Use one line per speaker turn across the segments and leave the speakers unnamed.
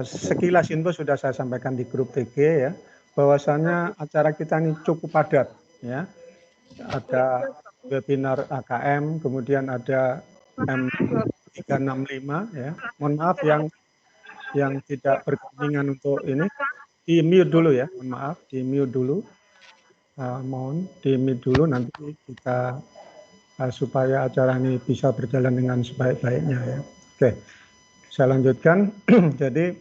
sekilas info sudah saya sampaikan di grup TG ya, bahwasannya acara kita ini cukup padat ya. Ada webinar AKM, kemudian ada M365 ya. Mohon maaf yang tidak berkepentingan untuk ini di mute dulu ya, mohon maaf di mute dulu. Mohon di mute dulu, nanti kita supaya acara ini bisa berjalan dengan sebaik-baiknya ya. Oke, saya lanjutkan. Jadi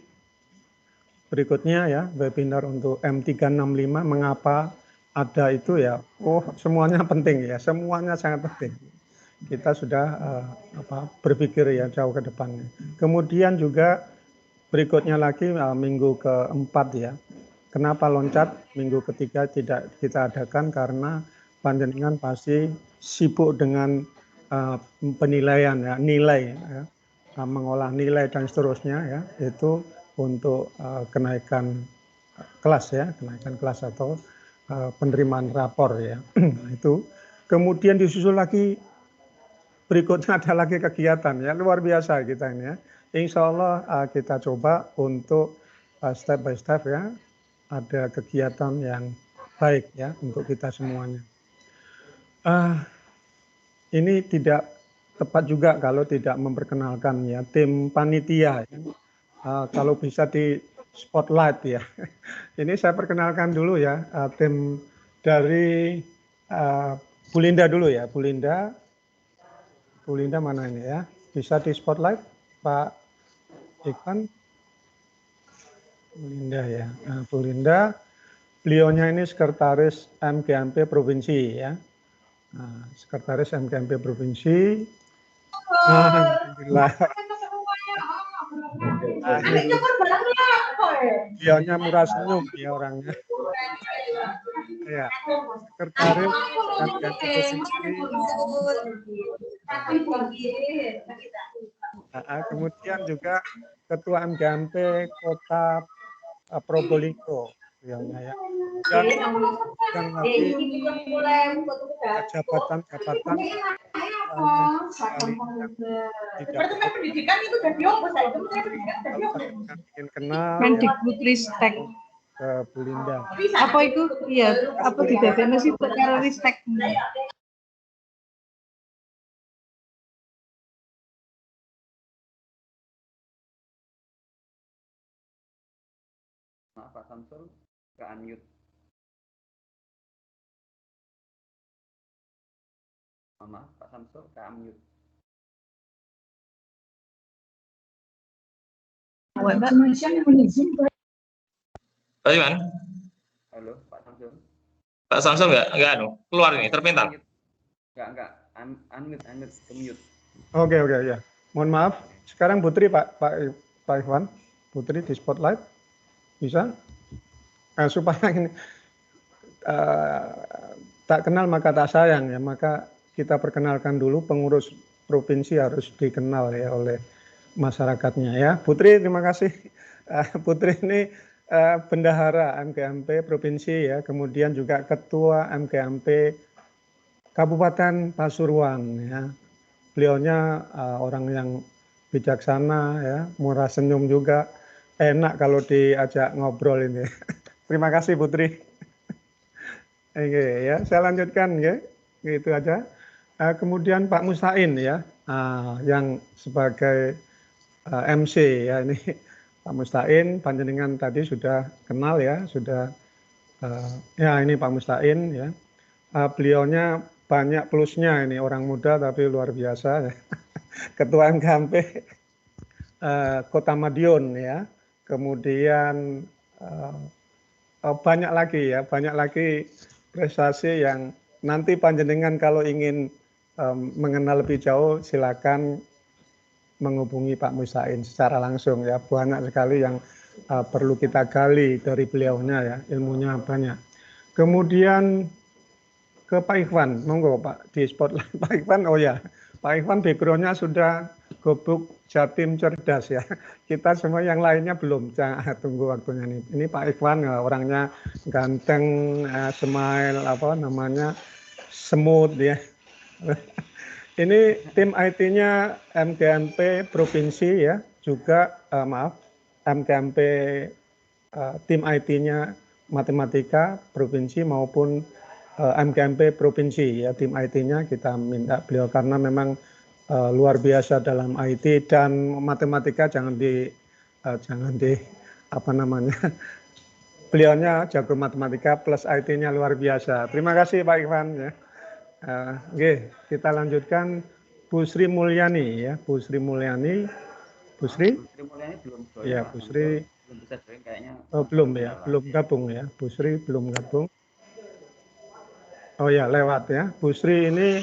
berikutnya ya, webinar untuk M365 mengapa ada itu ya. Oh, semuanya penting ya, semuanya sangat penting. Kita sudah berpikir ya jauh ke depannya. Kemudian juga berikutnya lagi minggu keempat ya. Kenapa loncat minggu ketiga tidak kita adakan, karena panjenengan pasti sibuk dengan penilaian ya, nilai ya, mengolah nilai dan seterusnya ya, itu untuk kenaikan kelas ya, kenaikan kelas atau penerimaan rapor ya. Itu kemudian disusul lagi berikutnya ada lagi kegiatan ya, luar biasa kita ini ya. Insya Allah kita coba untuk step by step ya, ada kegiatan yang baik ya untuk kita semuanya. Ini tidak tepat juga kalau tidak memperkenalkan ya tim panitia ya. Kalau bisa di spotlight ya. Ini saya perkenalkan dulu ya, tim dari Bu Linda dulu ya. Bu Linda mana ini ya? Bisa di spotlight Pak Ikhwan. Bu Linda ya. Bu Linda, beliaunya ini sekretaris MGMP Provinsi ya. Sekretaris MGMP Provinsi. Alhamdulillah. Beliaunya murah senyum ya orangnya. Ya, sekretaris MGMP Provinsi. Kemudian juga Ketua MGMP Kota Probolinggo, beliaunya ya. Dan lagi jabatan-jabatan
pendidikan itu jadi apa saya
ingin kenal
Mendikbudristek
ke Bu Linda.
Apa itu? Iya, apa didefinisi perkara ristek?
Maaf Pak Samsul, ke unmute. Maaf Pak Samsul, ke unmute.
Bagaimana?
Halo Pak Samsul.
Pak Samsul nggak keluar ini, terpental.
Enggak, unmute, ke mute.
Oke ya. Mohon maaf. Sekarang Putri Pak Ikhwan, Putri di spotlight. Bisa? Supaya ini tak kenal maka tak sayang ya, maka kita perkenalkan dulu, pengurus provinsi harus dikenal ya oleh masyarakatnya ya. Putri, terima kasih. Putri ini bendahara MGMP Provinsi ya, kemudian juga ketua MGMP Kabupaten Pasuruan ya. Beliaunya orang yang bijaksana ya, murah senyum juga, enak kalau diajak ngobrol ini. Terima kasih Putri. Oke ya, saya lanjutkan ya, gitu aja. Kemudian Pak Musain ya, yang sebagai MC ya, ini Pak Mustain, panjenengan tadi sudah kenal ya, sudah ya ini Pak Mustain ya. Beliaunya banyak plusnya, ini orang muda tapi luar biasa ya. Ketua MGMP Kota Madiun ya. Kemudian banyak lagi prestasi yang nanti panjenengan kalau ingin mengenal lebih jauh silakan menghubungi Pak Musain secara langsung ya. Banyak sekali yang perlu kita gali dari beliaunya ya, ilmunya banyak. Kemudian ke Pak Ikhwan, monggo Pak di spotlight. Pak Ikhwan, oh ya, Pak Ikhwan backgroundnya sudah gobuk Jatim cerdas ya. Kita semua yang lainnya belum, tunggu waktunya nih. Ini Pak Ikhwan orangnya ganteng, smile, apa namanya, semut ya. Ini tim IT-nya MGMP Provinsi ya, juga maaf, MKMP tim IT-nya matematika provinsi maupun MKMP provinsi ya, tim IT-nya kita minta beliau karena memang luar biasa dalam IT dan matematika jangan di apa namanya, beliaunya jago matematika plus IT-nya luar biasa. Terima kasih Pak Ivan ya. Oke, kita lanjutkan Bu Sri Mulyani ya, Bu Sri Mulyani. Bu Sri?
Bu Sri Mulyani belum join,
Ya,
Pak
Bu
Samsul.
Sri
Belum bisa join kayaknya.
belum ya, belum gabung ya. Bu Sri belum gabung. Oh ya, lewat ya. Bu Sri ini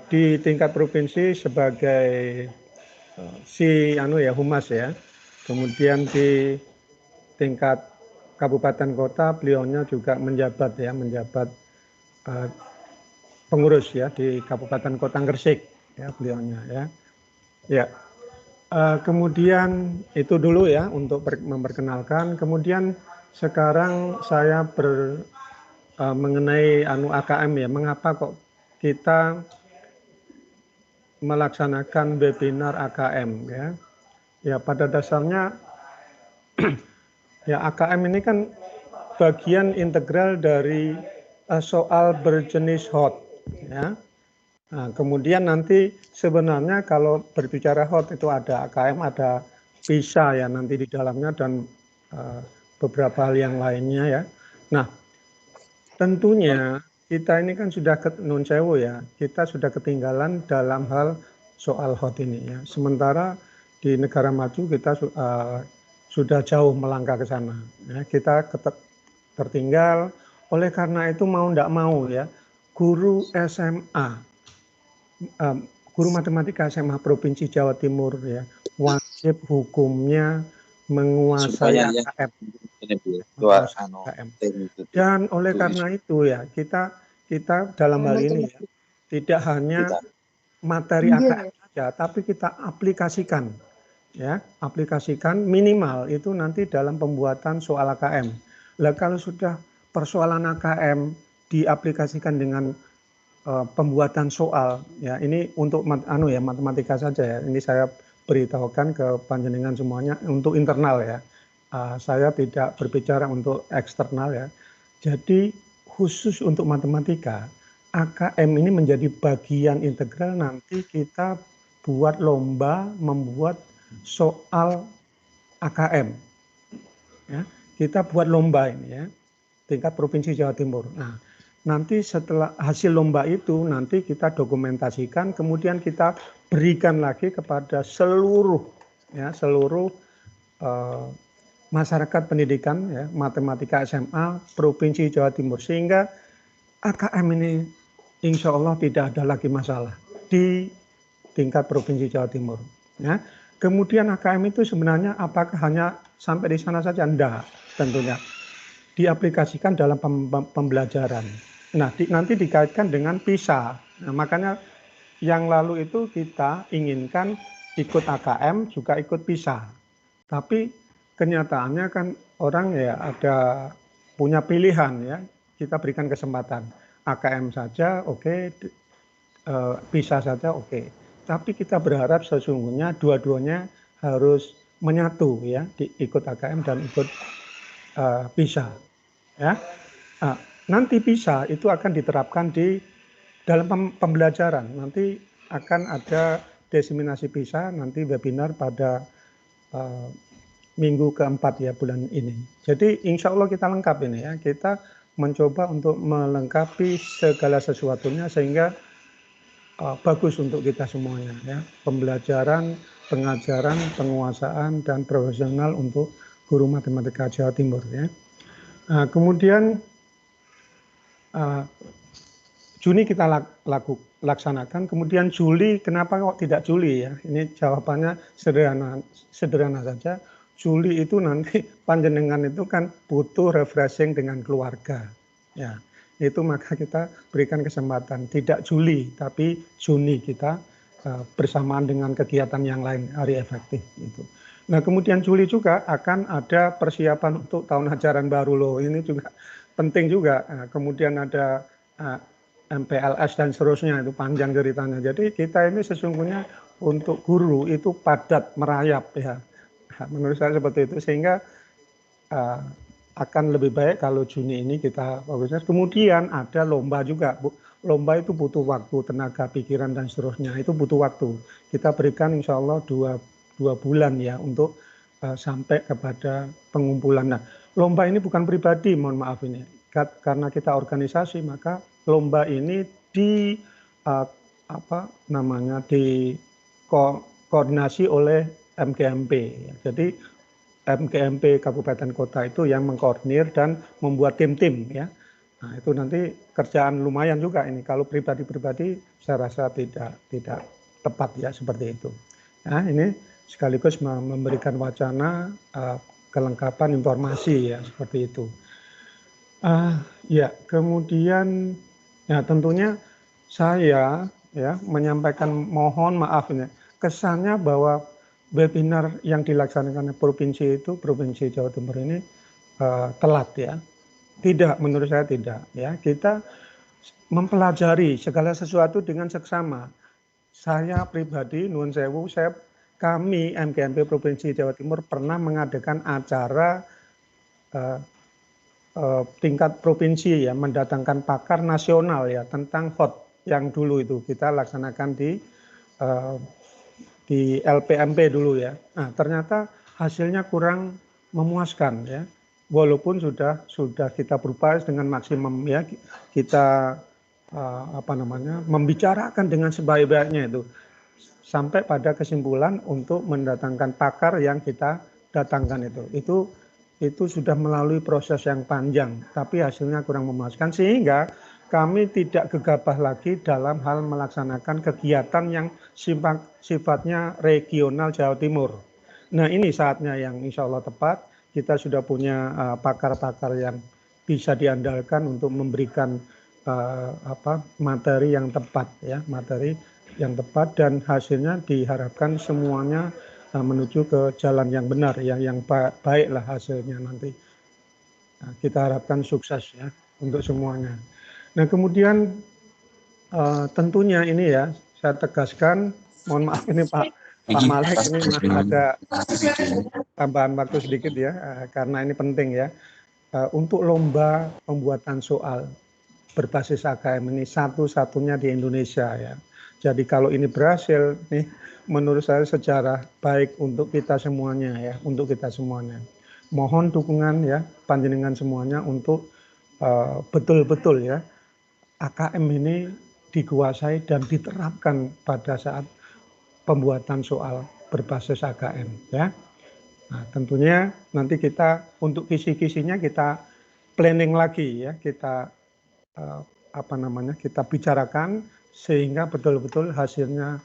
di tingkat provinsi sebagai si humas ya. Kemudian di tingkat kabupaten kota beliaunya juga menjabat ya, menjabat pengurus ya di Kabupaten Kota Gresik ya beliaunya ya. Ya. Kemudian itu dulu ya untuk memperkenalkan. Kemudian sekarang saya mengenai AKM ya. Mengapa kok kita melaksanakan webinar AKM ya? Ya pada dasarnya ya AKM ini kan bagian integral dari soal berjenis hot ya. Nah, kemudian nanti sebenarnya kalau berbicara hot itu ada AKM, ada PISA ya nanti di dalamnya dan beberapa hal yang lainnya ya. Nah, tentunya kita ini kan sudah nun sewu ya, kita sudah ketinggalan dalam hal soal hot ini ya. Sementara di negara maju kita sudah jauh melangkah ke sana. Ya. Kita tertinggal, oleh karena itu mau tidak mau ya, guru SMA, guru matematika SMA Provinsi Jawa Timur ya, wajib hukumnya menguasai AKM. Dan oleh karena itu ya kita dalam hal ini ya tidak hanya materi AKM saja, tapi kita aplikasikan ya, aplikasikan minimal itu nanti dalam pembuatan soal AKM. Lah kalau sudah persoalan AKM diaplikasikan dengan pembuatan soal ya, ini untuk matematika saja ya, ini saya beritahukan ke panjenengan semuanya untuk internal ya. Saya tidak berbicara untuk eksternal ya. Jadi khusus untuk matematika, AKM ini menjadi bagian integral. Nanti kita buat lomba membuat soal AKM. Ya, kita buat lomba ini ya, tingkat Provinsi Jawa Timur. Nah, nanti setelah hasil lomba itu nanti kita dokumentasikan, kemudian kita berikan lagi kepada seluruh masyarakat pendidikan ya, matematika SMA Provinsi Jawa Timur, sehingga AKM ini insya Allah tidak ada lagi masalah di tingkat Provinsi Jawa Timur ya. Kemudian AKM itu sebenarnya apakah hanya sampai di sana saja? Enggak, tentunya diaplikasikan dalam pembelajaran. Nah, nanti dikaitkan dengan PISA. Nah, makanya yang lalu itu kita inginkan ikut AKM juga ikut PISA. Tapi kenyataannya kan orang ya ada punya pilihan ya, kita berikan kesempatan AKM saja oke, PISA saja oke. Tapi kita berharap sesungguhnya dua-duanya harus menyatu ya, ikut AKM dan ikut PISA ya. Nanti PISA itu akan diterapkan di dalam pembelajaran. Nanti akan ada diseminasi PISA, nanti webinar pada minggu keempat ya bulan ini. Jadi insya Allah kita lengkap ini ya. Kita mencoba untuk melengkapi segala sesuatunya sehingga bagus untuk kita semuanya ya. Pembelajaran, pengajaran, penguasaan dan profesional untuk guru matematika Jawa Timur ya. Kemudian Juni kita laksanakan. Kemudian Juli, kenapa kok tidak Juli ya? Ini jawabannya sederhana saja. Juli itu nanti panjenengan itu kan butuh refreshing dengan keluarga. Ya, itu maka kita berikan kesempatan tidak Juli tapi Juni kita bersamaan dengan kegiatan yang lain hari efektif itu. Nah, kemudian Juli juga akan ada persiapan untuk tahun ajaran baru loh. Ini juga penting juga. Kemudian ada MPLS dan seterusnya, itu panjang ceritanya. Jadi kita ini sesungguhnya untuk guru itu padat merayap ya. Menurut saya seperti itu, sehingga akan lebih baik kalau Juni ini kita fokusnya. Kemudian ada lomba juga, Bu. Lomba itu butuh waktu, tenaga, pikiran, dan seterusnya. Itu butuh waktu. Kita berikan insya Allah dua bulan ya untuk sampai kepada pengumpulan. Nah, lomba ini bukan pribadi, mohon maaf ini. Karena kita organisasi, maka lomba ini dikoordinasi oleh MGMP. Jadi MGMP Kabupaten Kota itu yang mengkoordinir dan membuat tim-tim ya. Nah, itu nanti kerjaan lumayan juga ini. Kalau pribadi-pribadi saya rasa tidak tepat ya seperti itu. Nah, ini sekaligus memberikan wacana kelengkapan informasi ya seperti itu. Ya, kemudian ya tentunya saya ya menyampaikan mohon maaf ini kesannya bahwa webinar yang dilaksanakan provinsi Jawa Timur ini telat ya. Tidak, menurut saya tidak ya. Kita mempelajari segala sesuatu dengan seksama. Saya pribadi nuwun sewu, kami MGMP Provinsi Jawa Timur pernah mengadakan acara tingkat provinsi ya, mendatangkan pakar nasional ya tentang HOT yang dulu itu kita laksanakan di LPMP dulu ya. Nah, ternyata hasilnya kurang memuaskan ya. Walaupun sudah kita berupaya dengan maksimum ya, kita membicarakan dengan sebaik-baiknya itu sampai pada kesimpulan untuk mendatangkan pakar yang kita datangkan itu sudah melalui proses yang panjang, tapi hasilnya kurang memuaskan sehingga kami tidak gegabah lagi dalam hal melaksanakan kegiatan yang sifatnya regional Jawa Timur. Nah, ini saatnya yang insya Allah tepat. Kita sudah punya pakar-pakar yang bisa diandalkan untuk memberikan materi yang tepat ya, materi yang tepat, dan hasilnya diharapkan semuanya menuju ke jalan yang benar ya, yang baiklah hasilnya nanti. Nah, kita harapkan sukses ya untuk semuanya. Nah, kemudian tentunya ini ya saya tegaskan, mohon maaf ini Pak Malek ini masih ada tambahan waktu sedikit ya, karena ini penting ya. Untuk lomba pembuatan soal berbasis AKM ini satu-satunya di Indonesia ya. Jadi kalau ini berhasil nih, menurut saya sejarah baik untuk kita semuanya ya, untuk kita semuanya. Mohon dukungan ya panjenengan semuanya untuk betul-betul ya AKM ini dikuasai dan diterapkan pada saat pembuatan soal berbasis AKM ya. Nah, tentunya nanti kita untuk kisi-kisinya kita planning lagi ya, kita kita bicarakan sehingga betul-betul hasilnya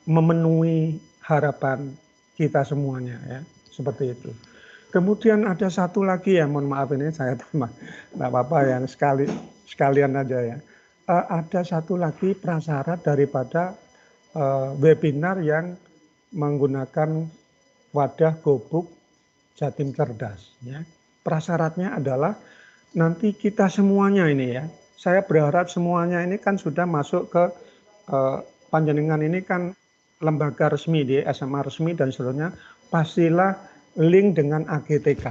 memenuhi harapan kita semuanya ya, seperti itu. Kemudian ada satu lagi ya, mohon maaf ini saya tambah, nggak apa-apa yang sekalian aja ya. Ada satu lagi prasyarat daripada webinar yang menggunakan wadah gobuk Jatim Cerdas ya. Prasyaratnya adalah nanti kita semuanya ini ya, saya berharap semuanya ini kan sudah masuk ke panjenengan ini kan lembaga resmi di SMA resmi dan seterusnya, pastilah link dengan AGTK.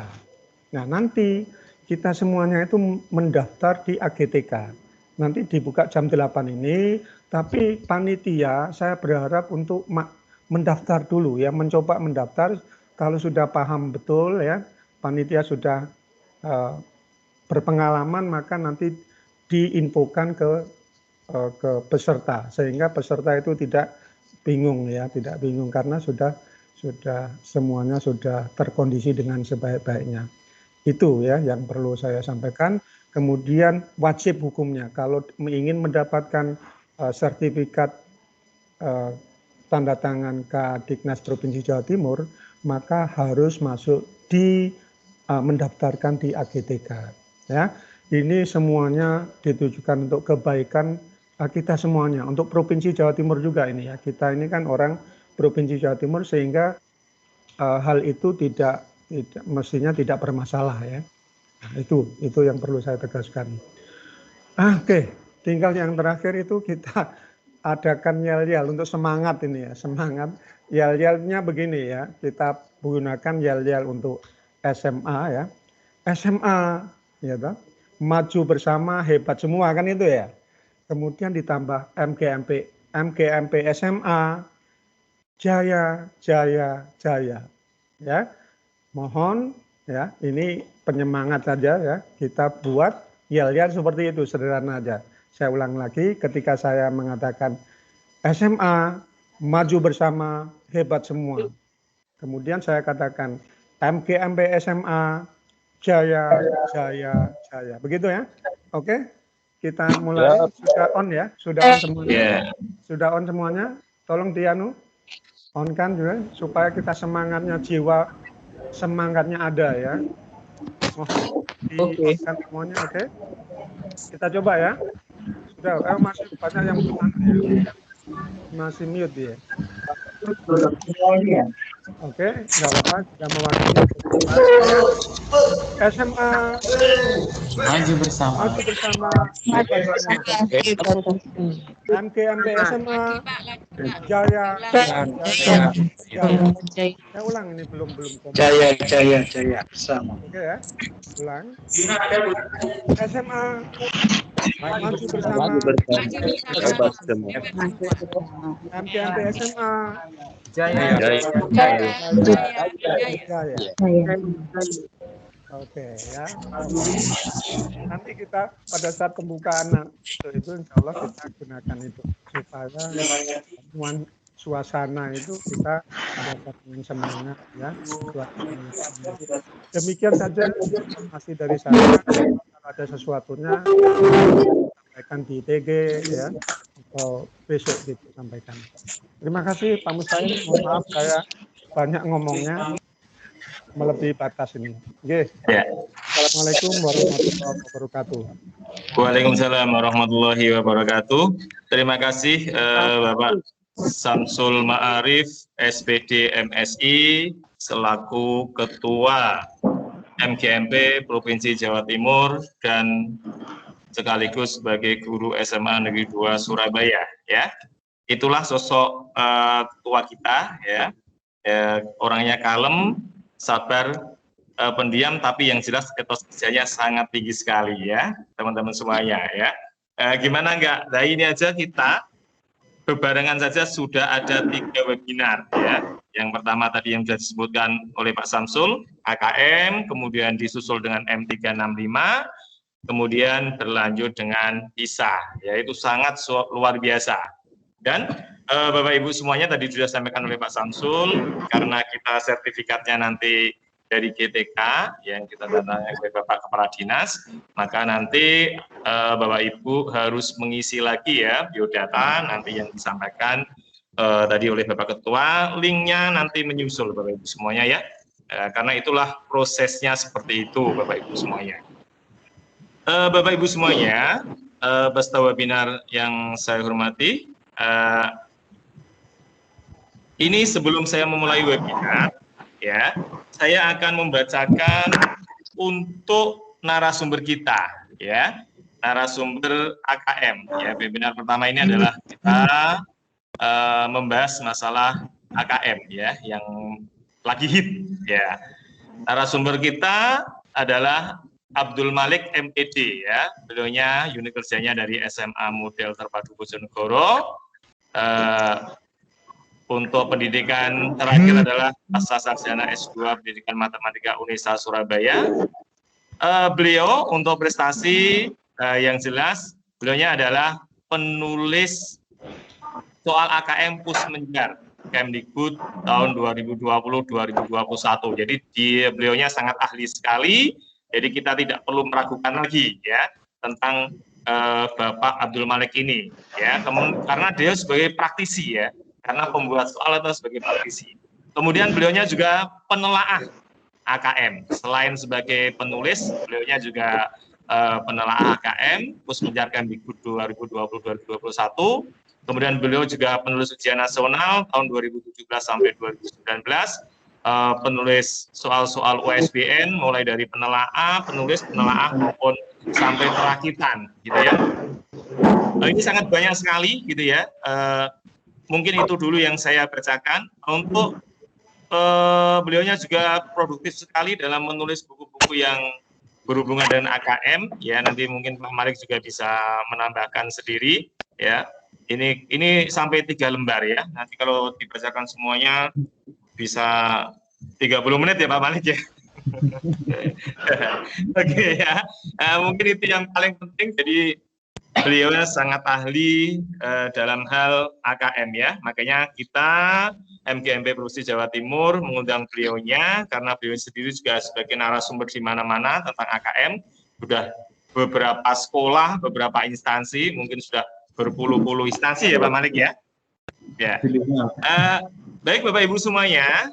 Nah, nanti kita semuanya itu mendaftar di AGTK. Nanti dibuka jam 8 ini, tapi panitia saya berharap untuk mendaftar dulu ya, mencoba mendaftar. Kalau sudah paham betul ya, panitia sudah berpengalaman, maka nanti diinfokan ke peserta sehingga peserta itu tidak bingung ya, tidak bingung karena sudah semuanya sudah terkondisi dengan sebaik-baiknya. Itu ya yang perlu saya sampaikan. Kemudian wajib hukumnya kalau ingin mendapatkan sertifikat tanda tangan Kadiknas Provinsi Jawa Timur, maka harus masuk mendaftarkan di AGTK ya. Ini semuanya ditujukan untuk kebaikan kita semuanya, untuk Provinsi Jawa Timur juga ini ya. Kita ini kan orang Provinsi Jawa Timur sehingga hal itu mestinya tidak bermasalah ya. Nah, itu yang perlu saya tegaskan. Oke, tinggal yang terakhir itu kita adakan yel-yel untuk semangat ini ya, semangat. Yel-yelnya begini ya, kita gunakan yel-yel untuk SMA ya. SMA ya toh, maju bersama hebat semua kan itu ya. Kemudian ditambah MGMP, MGMP SMA jaya jaya jaya. Ya. Mohon ya, ini penyemangat saja ya. Kita buat yel-yel seperti itu, sederhana aja. Saya ulang lagi, ketika saya mengatakan SMA maju bersama hebat semua. Kemudian saya katakan MGMP SMA jaya jaya jaya. Begitu ya. Oke. Kita mulai. Sudah on ya? Sudah on semuanya?
Yeah.
Sudah on semuanya? Tolong Dianu on kan juga supaya kita semangatnya, jiwa semangatnya ada ya. Mohon di-on-kan semuanya, oke? Kita coba ya. Sudah, masih banyak yang belum ya. Masih mute dia. Oke, nggak apa-apa, sudah mewakili. SMA
Maju bersama.
maju bersama. MGMP SMA jaya jaya. Saya ulang ini belum
Jaya jaya jaya bersama.
Oke ya, ulang. SMA maju bersama. MGMP SMA
Jaya.
jaya. Oke ya. Nanti kita pada saat pembukaan itu insya Allah kita gunakan itu supaya suasana itu kita dapat semangat ya. Demikian saja masih dari saya. Kalau ada sesuatunya sampaikan di TG ya atau besok gitu sampaikan. Terima kasih Pak Mustahil. Mohon maaf saya banyak ngomongnya melebihi batas ini. Oke.
Ya.
Assalamualaikum warahmatullahi wabarakatuh.
Waalaikumsalam warahmatullahi wabarakatuh. Terima kasih Bapak Samsul Ma'arif, SPD MSI, selaku Ketua MGMP Provinsi Jawa Timur dan sekaligus sebagai guru SMA Negeri 2 Surabaya. Ya, itulah sosok ketua kita. Ya, orangnya kalem, sabar, pendiam, tapi yang jelas etos kerjanya sangat tinggi sekali ya, teman-teman semuanya ya. Gimana enggak? Nah ini aja kita bebarengan saja sudah ada 3 webinar ya. Yang pertama tadi yang sudah disebutkan oleh Pak Samsul, AKM, kemudian disusul dengan M365, kemudian berlanjut dengan ISA, yaitu sangat luar biasa. Dan Bapak Ibu semuanya tadi sudah disampaikan oleh Pak Samsul, karena kita sertifikatnya nanti dari GTK yang kita tandai oleh Bapak Kepala Dinas, maka nanti Bapak Ibu harus mengisi lagi ya biodata nanti yang disampaikan tadi oleh Bapak Ketua, linknya nanti menyusul Bapak Ibu semuanya ya, karena itulah prosesnya seperti itu Bapak Ibu semuanya. Bapak Ibu semuanya, peserta webinar yang saya hormati, ini sebelum saya memulai webinar, ya, saya akan membacakan untuk narasumber kita, ya, narasumber AKM. Ya, webinar pertama ini adalah kita membahas masalah AKM, ya, yang lagi hit, ya. Narasumber kita adalah Abdul Malik MED, ya, beliaunya unit kerjanya dari SMA Model Terpadu Bojonegoro. Untuk pendidikan terakhir adalah Pasca Sarjana S2 Pendidikan Matematika UNESA Surabaya. Beliau untuk prestasi yang jelas, beliaunya adalah penulis soal AKM Pusmenjar Kemdikbud tahun 2020-2021. Jadi beliaunya sangat ahli sekali. Jadi kita tidak perlu meragukan lagi ya tentang Bapak Abdul Malik ini ya. Karena dia sebagai praktisi ya. Karena pembuat soal itu sebagai praktisi. Kemudian beliaunya juga penelaah AKM. Selain sebagai penulis, beliaunya juga penelaah AKM, Pusmenjar Kemdikbud 2020-2021. Kemudian beliau juga penulis ujian nasional tahun 2017 sampai 2019. Penulis soal-soal USBN, mulai dari penelaah, penulis, penelaah maupun sampai perakitan, gitu ya. Ini sangat banyak sekali gitu ya. Mungkin itu dulu yang saya bacakan. Untuk beliaunya juga produktif sekali dalam menulis buku-buku yang berhubungan dengan AKM ya. Nanti mungkin Pak Malik juga bisa menambahkan sendiri ya. Ini sampai 3 lembar ya. Nanti kalau dibacakan semuanya bisa 30 menit ya Pak Malik ya. Oke ya. Mungkin itu yang paling penting. Jadi beliau sangat ahli dalam hal AKM ya. Makanya kita MGMP Provinsi Jawa Timur mengundang beliaunya karena beliau sendiri juga sebagai narasumber di mana-mana tentang AKM. Sudah beberapa sekolah, beberapa instansi, mungkin sudah berpuluh-puluh instansi ya Pak Malik ya. Ya. Baik Bapak Ibu semuanya,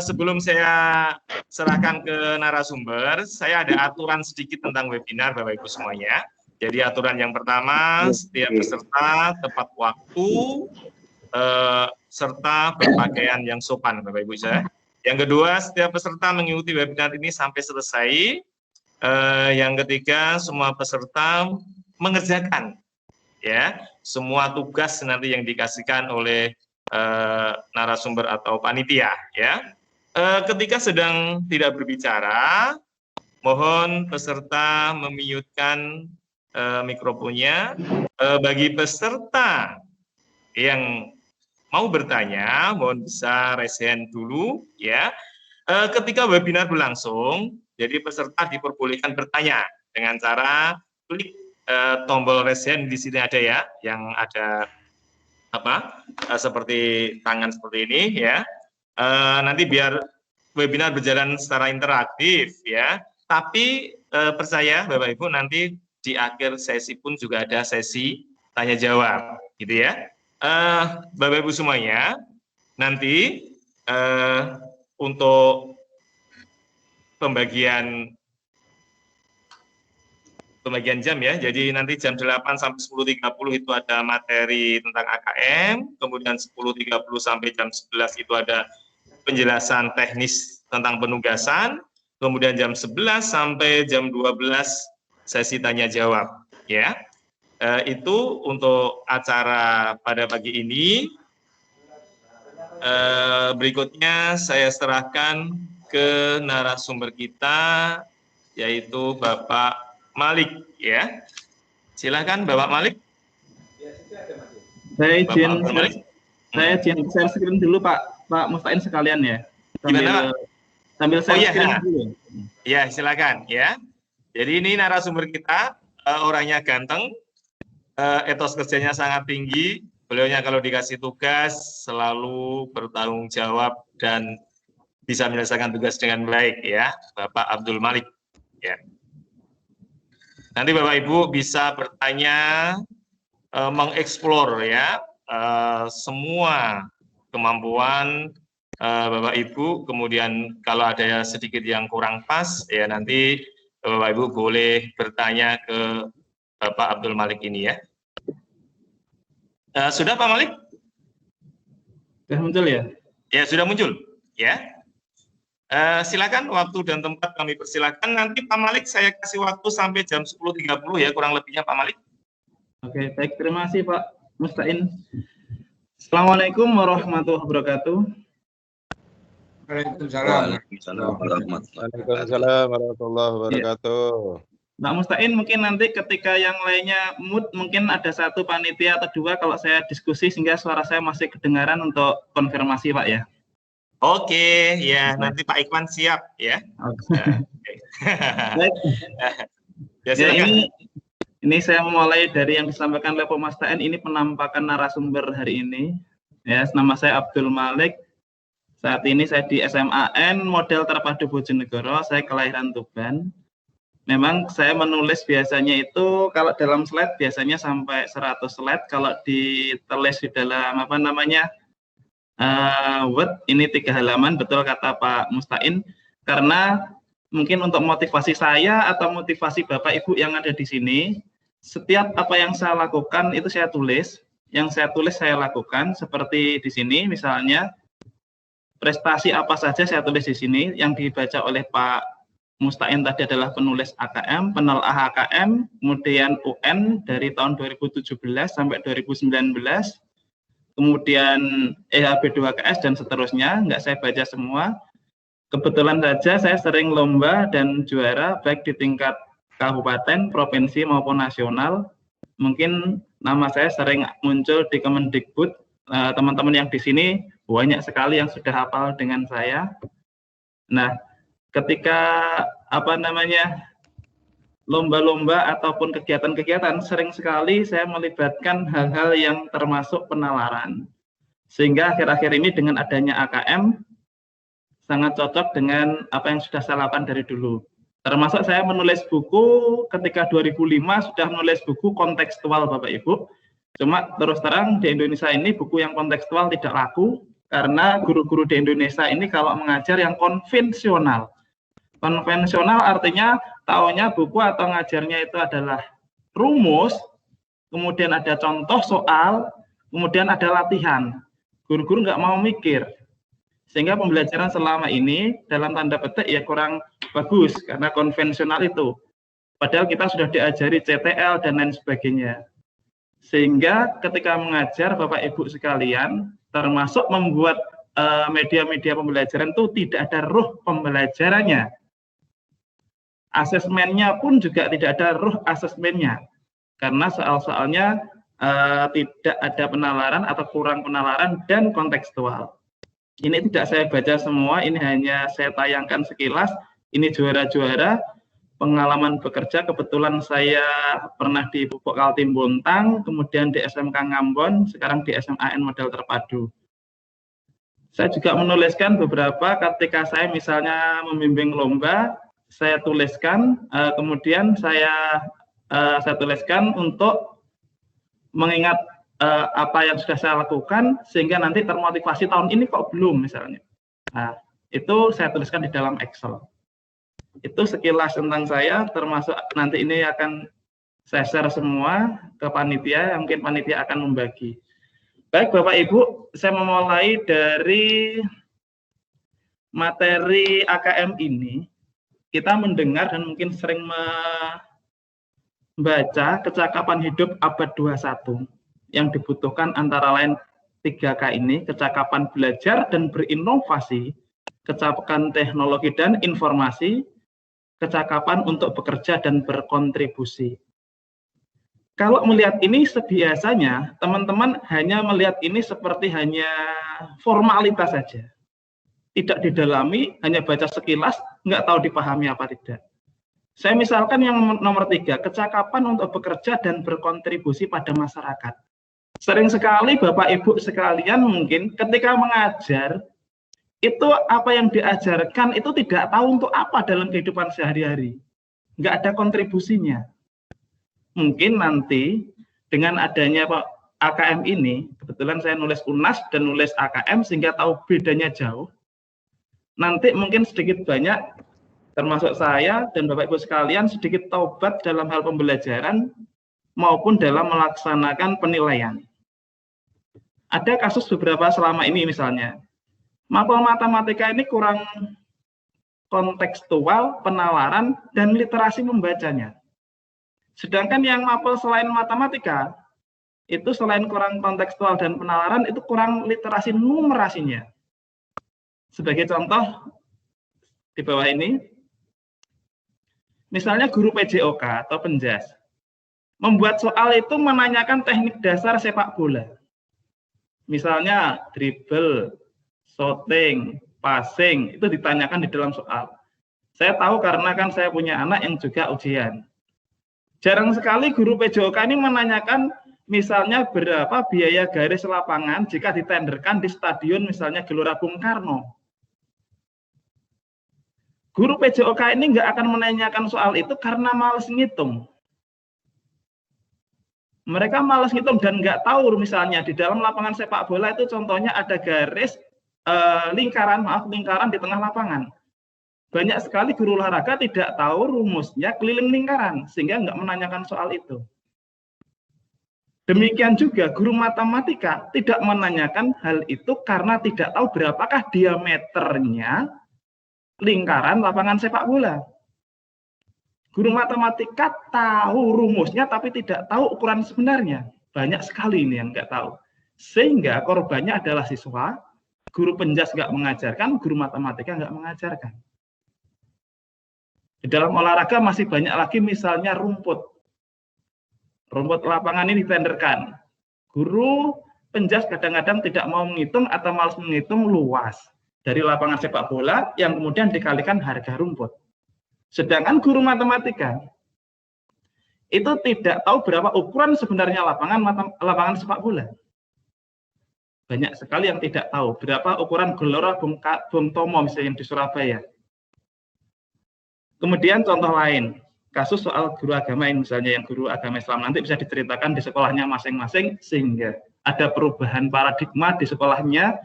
sebelum saya serahkan ke narasumber, saya ada aturan sedikit tentang webinar Bapak Ibu semuanya. Jadi aturan yang pertama, setiap peserta tepat waktu serta berpakaian yang sopan Bapak Ibu saya. Yang kedua, setiap peserta mengikuti webinar ini sampai selesai. Yang ketiga, semua peserta mengerjakan ya semua tugas nanti yang dikasihkan oleh narasumber atau panitia ya. Ketika sedang tidak berbicara, mohon peserta memute-kan mikrofonnya. Bagi peserta yang mau bertanya, mohon bisa raise hand dulu ya. Ketika webinar berlangsung, jadi peserta diperbolehkan bertanya dengan cara klik tombol raise hand di sini ada ya, yang ada apa? Seperti tangan seperti ini ya. Nanti biar webinar berjalan secara interaktif ya. Tapi percaya Bapak Ibu nanti di akhir sesi pun juga ada sesi tanya jawab, gitu ya. Bapak Ibu semuanya, nanti untuk pembagian jam ya, jadi nanti jam 8 sampai 10.30 itu ada materi tentang AKM, kemudian 10.30 sampai jam 11 itu ada penjelasan teknis tentang penugasan, kemudian jam 11 sampai jam 12 sesi tanya jawab ya. Itu untuk acara pada pagi ini. Berikutnya saya serahkan ke narasumber kita yaitu Bapak Malik ya. Silakan Bapak Malik.
Saya izin share screen dulu Pak Mustain sekalian ya. Sambil share screen dulu.
Ya, silakan ya. Jadi ini narasumber kita, orangnya ganteng, etos kerjanya sangat tinggi, beliaunya kalau dikasih tugas selalu bertanggung jawab dan bisa menyelesaikan tugas dengan baik ya, Bapak Abdul Malik. Ya. Nanti Bapak Ibu bisa bertanya, mengeksplor ya semua kemampuan Bapak Ibu, kemudian kalau ada sedikit yang kurang pas ya nanti Bapak Ibu boleh bertanya ke Bapak Abdul Malik ini ya. Sudah Pak Malik?
Sudah muncul ya?
Ya sudah muncul ya. Silakan waktu dan tempat kami persilakan. Nanti Pak Malik saya kasih waktu sampai jam 10.30 ya kurang lebihnya Pak Malik. Oke, baik, terima kasih Pak Mustain. Assalamualaikum warahmatullahi wabarakatuh.
Waalaikumsalam warahmatullahi wabarakatuh.
Mbak Mustain, mungkin nanti ketika yang lainnya mood, mungkin ada satu panitia atau dua kalau saya diskusi sehingga suara saya masih kedengaran untuk konfirmasi Pak ya. Oke, ya nanti Pak Ikhwan siap ya. Oke. Ya, ini saya memulai dari yang disampaikan oleh Pak Mustain, ini penampakan narasumber hari ini. Ya, nama saya Abdul Malik. Saat ini saya di SMAN Model Terpadu Bojonegoro, saya kelahiran Tuban. Memang saya menulis biasanya itu kalau dalam slide biasanya sampai 100 slide, kalau ditulis di dalam apa namanya Word ini 3 halaman, betul kata Pak Mustain, karena mungkin untuk motivasi saya atau motivasi Bapak Ibu yang ada di sini, setiap apa yang saya lakukan itu saya tulis, yang saya tulis saya lakukan, seperti di sini misalnya prestasi apa saja saya tulis di sini yang dibaca oleh Pak Mustain tadi adalah penulis AKM, penelaah AKM, kemudian UN dari tahun 2017 sampai 2019, kemudian EHB2KS dan seterusnya, nggak saya baca semua. Kebetulan saja saya sering lomba dan juara baik di tingkat kabupaten, provinsi maupun nasional. Mungkin nama saya sering muncul di Kemendikbud. Teman-teman yang di sini banyak sekali yang sudah hafal dengan saya. Nah, ketika lomba-lomba ataupun kegiatan-kegiatan, sering sekali saya melibatkan hal-hal yang termasuk penalaran. Sehingga akhir-akhir ini dengan adanya AKM sangat cocok dengan apa yang sudah saya lakukan dari dulu. Termasuk saya menulis buku ketika 2005 sudah menulis buku kontekstual Bapak Ibu. Cuma terus terang di Indonesia ini buku yang kontekstual tidak laku karena guru-guru di Indonesia ini kalau mengajar yang konvensional. Konvensional artinya taunya buku atau ngajarnya itu adalah rumus, kemudian ada contoh soal, kemudian ada latihan. Guru-guru nggak mau mikir. Sehingga pembelajaran selama ini dalam tanda petik ya kurang bagus karena konvensional itu. Padahal kita sudah diajari CTL dan lain sebagainya. Sehingga ketika mengajar Bapak Ibu sekalian, termasuk membuat media-media pembelajaran itu tidak ada ruh pembelajarannya. Asesmennya pun juga tidak ada ruh asesmennya. Karena soal-soalnya tidak ada penalaran atau kurang penalaran dan kontekstual. Ini tidak saya baca semua, ini hanya saya tayangkan sekilas. Ini juara-juara pengalaman bekerja. Kebetulan saya pernah di Pupuk Kaltim Bontang, kemudian di SMK Ngambon, sekarang di SMAN Model Terpadu. Saya juga menuliskan beberapa ketika saya misalnya membimbing lomba, saya tuliskan, kemudian saya tuliskan untuk mengingat apa yang sudah saya lakukan, sehingga nanti termotivasi tahun ini kok belum misalnya. Nah, itu saya tuliskan di dalam Excel. Itu sekilas tentang saya, termasuk nanti ini akan saya share semua ke panitia, mungkin panitia akan membagi. Baik Bapak Ibu, saya memulai dari materi AKM ini. Kita mendengar dan mungkin sering membaca kecakapan hidup abad 21 yang dibutuhkan antara lain 3K ini, kecakapan belajar dan berinovasi, kecakapan teknologi dan informasi, kecakapan untuk bekerja dan berkontribusi. Kalau melihat ini biasanya teman-teman hanya melihat ini seperti hanya formalitas saja. Tidak didalami, hanya baca sekilas, nggak tahu dipahami apa tidak. Saya misalkan yang nomor 3, kecakapan untuk bekerja dan berkontribusi pada masyarakat. Sering sekali Bapak Ibu sekalian mungkin ketika mengajar, itu apa yang diajarkan itu tidak tahu untuk apa dalam kehidupan sehari-hari. Nggak ada kontribusinya. Mungkin nanti dengan adanya AKM ini, kebetulan saya nulis UNAS dan nulis AKM sehingga tahu bedanya jauh. Nanti mungkin sedikit banyak, termasuk saya dan Bapak Ibu sekalian, sedikit taubat dalam hal pembelajaran maupun dalam melaksanakan penilaian. Ada kasus beberapa selama ini misalnya, mapel matematika ini kurang kontekstual, penalaran, dan literasi membacanya. Sedangkan yang mapel selain matematika, itu selain kurang kontekstual dan penalaran, itu kurang literasi numerasinya. Sebagai contoh, di bawah ini, misalnya guru PJOK atau penjas, membuat soal itu menanyakan teknik dasar sepak bola. Misalnya dribble, shooting, passing, itu ditanyakan di dalam soal. Saya tahu karena kan saya punya anak yang juga ujian. Jarang sekali guru PJOK ini menanyakan misalnya berapa biaya garis lapangan jika ditenderkan di stadion misalnya Gelora Bung Karno. Guru PJOK ini nggak akan menanyakan soal itu karena malas ngitung. Mereka malas ngitung dan nggak tahu misalnya di dalam lapangan sepak bola itu contohnya ada garis lingkaran di tengah lapangan. Banyak sekali guru olahraga tidak tahu rumusnya keliling lingkaran sehingga nggak menanyakan soal itu. Demikian juga guru matematika tidak menanyakan hal itu karena tidak tahu berapakah diameternya lingkaran lapangan sepak bola. Guru matematika tahu rumusnya tapi tidak tahu ukuran sebenarnya. Banyak sekali ini yang nggak tahu. Sehingga korbannya adalah siswa, guru penjas nggak mengajarkan, guru matematika nggak mengajarkan. Di dalam olahraga masih banyak lagi misalnya rumput. Rumput lapangan ini ditenderkan. Guru penjas kadang-kadang tidak mau menghitung atau malas menghitung luas dari lapangan sepak bola yang kemudian dikalikan harga rumput. Sedangkan guru matematika itu tidak tahu berapa ukuran sebenarnya lapangan sepak bola. Banyak sekali yang tidak tahu berapa ukuran Gelora Bung Tomo misalnya yang di Surabaya. Kemudian contoh lain, kasus soal guru agama ini misalnya yang guru agama Islam nanti bisa diceritakan di sekolahnya masing-masing sehingga ada perubahan paradigma di sekolahnya,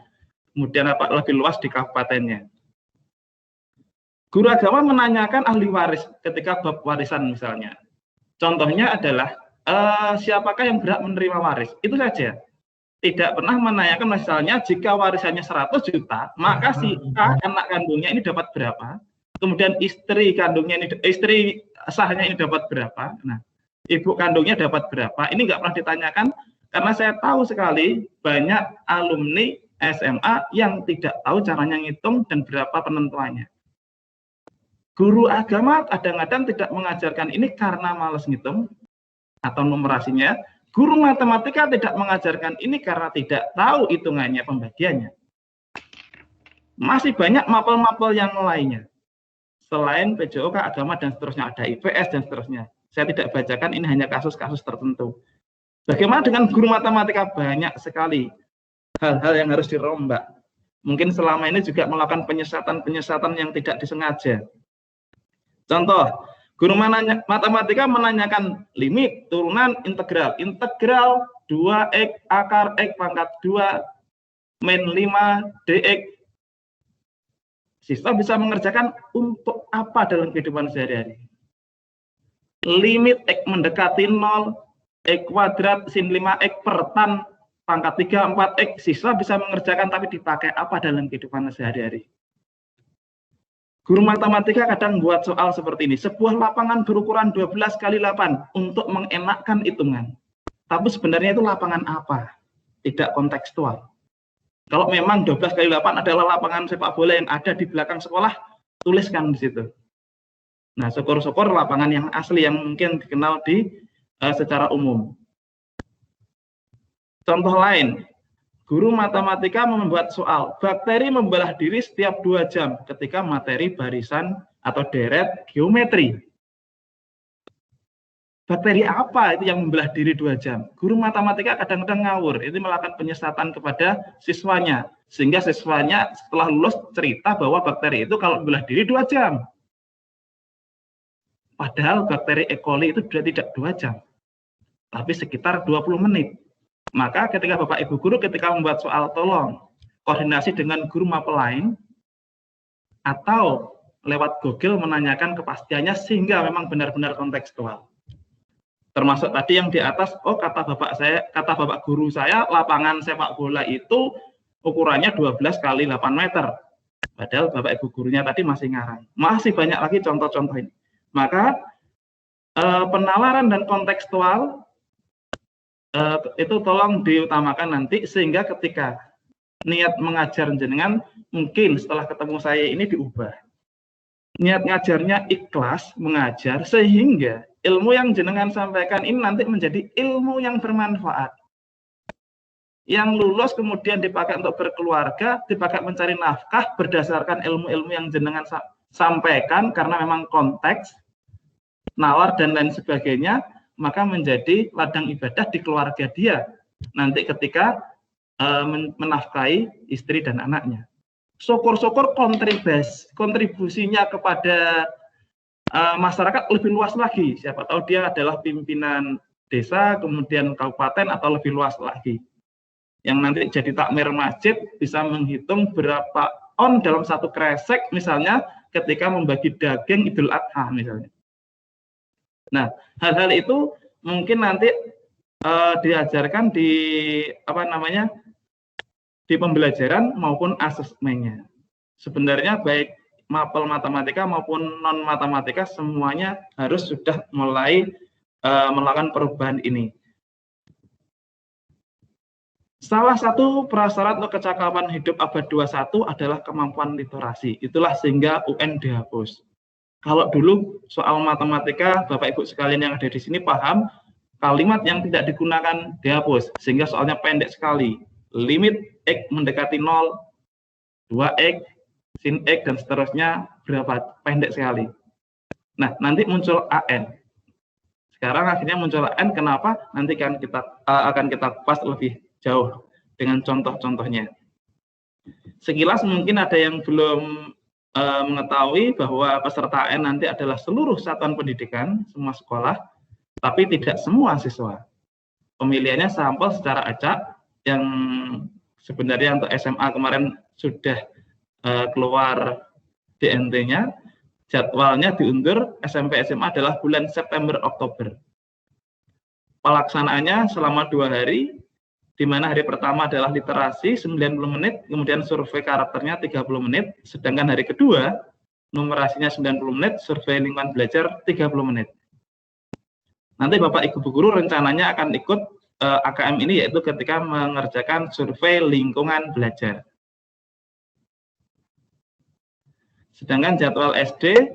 kemudian lebih luas di kabupatennya. Guru agama menanyakan ahli waris ketika bab warisan misalnya. Contohnya adalah siapakah yang berhak menerima waris, itu saja. Tidak pernah menanyakan misalnya jika warisannya 100 juta, maka si A anak kandungnya ini dapat berapa? Kemudian istri sahnya ini dapat berapa? Nah, ibu kandungnya dapat berapa? Ini nggak pernah ditanyakan karena saya tahu sekali banyak alumni SMA yang tidak tahu caranya ngitung dan berapa penentuannya. Guru agama kadang-kadang tidak mengajarkan ini karena malas ngitung atau numerasinya. Guru matematika tidak mengajarkan ini karena tidak tahu hitungannya, pembagiannya. Masih banyak mapel-mapel yang lainnya. Selain PJOK, agama, dan seterusnya. Ada IPS, dan seterusnya. Saya tidak bacakan, ini hanya kasus-kasus tertentu. Bagaimana dengan guru matematika? Banyak sekali hal-hal yang harus dirombak. Mungkin selama ini juga melakukan penyesatan-penyesatan yang tidak disengaja. Contoh, guru matematika menanyakan limit, turunan, integral. Integral 2x akar x pangkat 2 min 5 dx. Siswa bisa mengerjakan untuk apa dalam kehidupan sehari-hari. Limit x mendekati 0, x kuadrat sin 5x per tan pangkat 3 4x. Siswa bisa mengerjakan tapi dipakai apa dalam kehidupan sehari-hari. Guru matematika kadang buat soal seperti ini. Sebuah lapangan berukuran 12 kali 8 untuk mengenakkan hitungan. Tapi sebenarnya itu lapangan apa? Tidak kontekstual. Kalau memang 12 kali 8 adalah lapangan sepak bola yang ada di belakang sekolah, tuliskan di situ. Nah, syukur-syukur lapangan yang asli yang mungkin dikenal secara umum. Contoh lain. Guru matematika membuat soal, bakteri membelah diri setiap 2 jam ketika materi barisan atau deret geometri. Bakteri apa itu yang membelah diri 2 jam? Guru matematika kadang-kadang ngawur, itu melakukan penyesatan kepada siswanya. Sehingga siswanya setelah lulus cerita bahwa bakteri itu kalau membelah diri 2 jam. Padahal bakteri E. coli itu sudah tidak 2 jam, tapi sekitar 20 menit. Maka ketika Bapak Ibu Guru ketika membuat soal, tolong koordinasi dengan guru mapel lain atau lewat Google menanyakan kepastiannya sehingga memang benar-benar kontekstual. Termasuk tadi yang di atas, oh kata Bapak Guru saya lapangan sepak bola itu ukurannya 12 kali 8 meter. Padahal Bapak Ibu Gurunya tadi masih ngarang. Masih banyak lagi contoh-contoh ini. Maka penalaran dan kontekstual itu tolong diutamakan nanti sehingga ketika niat mengajar jenengan mungkin setelah ketemu saya ini diubah. Niat ngajarnya ikhlas mengajar sehingga ilmu yang jenengan sampaikan ini nanti menjadi ilmu yang bermanfaat. Yang lulus kemudian dipakai untuk berkeluarga, dipakai mencari nafkah berdasarkan ilmu-ilmu yang jenengan sampaikan karena memang konteks, nalar dan lain sebagainya. Maka menjadi ladang ibadah di keluarga dia nanti ketika menafkahi istri dan anaknya. Syukur-syukur kontribusinya kepada masyarakat lebih luas lagi. Siapa tahu dia adalah pimpinan desa, kemudian kabupaten atau lebih luas lagi. Yang nanti jadi takmir masjid bisa menghitung berapa on dalam satu kresek misalnya ketika membagi daging Idul Adha misalnya. Nah, hal-hal itu mungkin nanti diajarkan di di pembelajaran maupun asesmennya. Sebenarnya baik mapel matematika maupun non matematika semuanya harus sudah mulai melakukan perubahan ini. Salah satu prasyarat untuk kecakapan hidup abad 21 adalah kemampuan literasi. Itulah sehingga UN dihapus. Kalau dulu soal matematika, Bapak Ibu sekalian yang ada di sini paham, kalimat yang tidak digunakan dihapus, sehingga soalnya pendek sekali. Limit X mendekati 0, 2X, sin X, dan seterusnya berapa? Pendek sekali. Nah, nanti muncul AN. Sekarang akhirnya muncul AN, kenapa? Nanti akan kita kupas lebih jauh dengan contoh-contohnya. Sekilas mungkin ada yang belum mengetahui bahwa peserta AN nanti adalah seluruh satuan pendidikan, semua sekolah, tapi tidak semua siswa. Pemilihannya sampel secara acak, yang sebenarnya untuk SMA kemarin sudah keluar DNT-nya, jadwalnya diundur, SMP SMA adalah bulan September-Oktober. Pelaksanaannya selama 2 hari, di mana hari pertama adalah literasi 90 menit, kemudian survei karakternya 30 menit, sedangkan hari kedua numerasinya 90 menit, survei lingkungan belajar 30 menit. Nanti Bapak Ibu guru rencananya akan ikut AKM ini, yaitu ketika mengerjakan survei lingkungan belajar. Sedangkan jadwal SD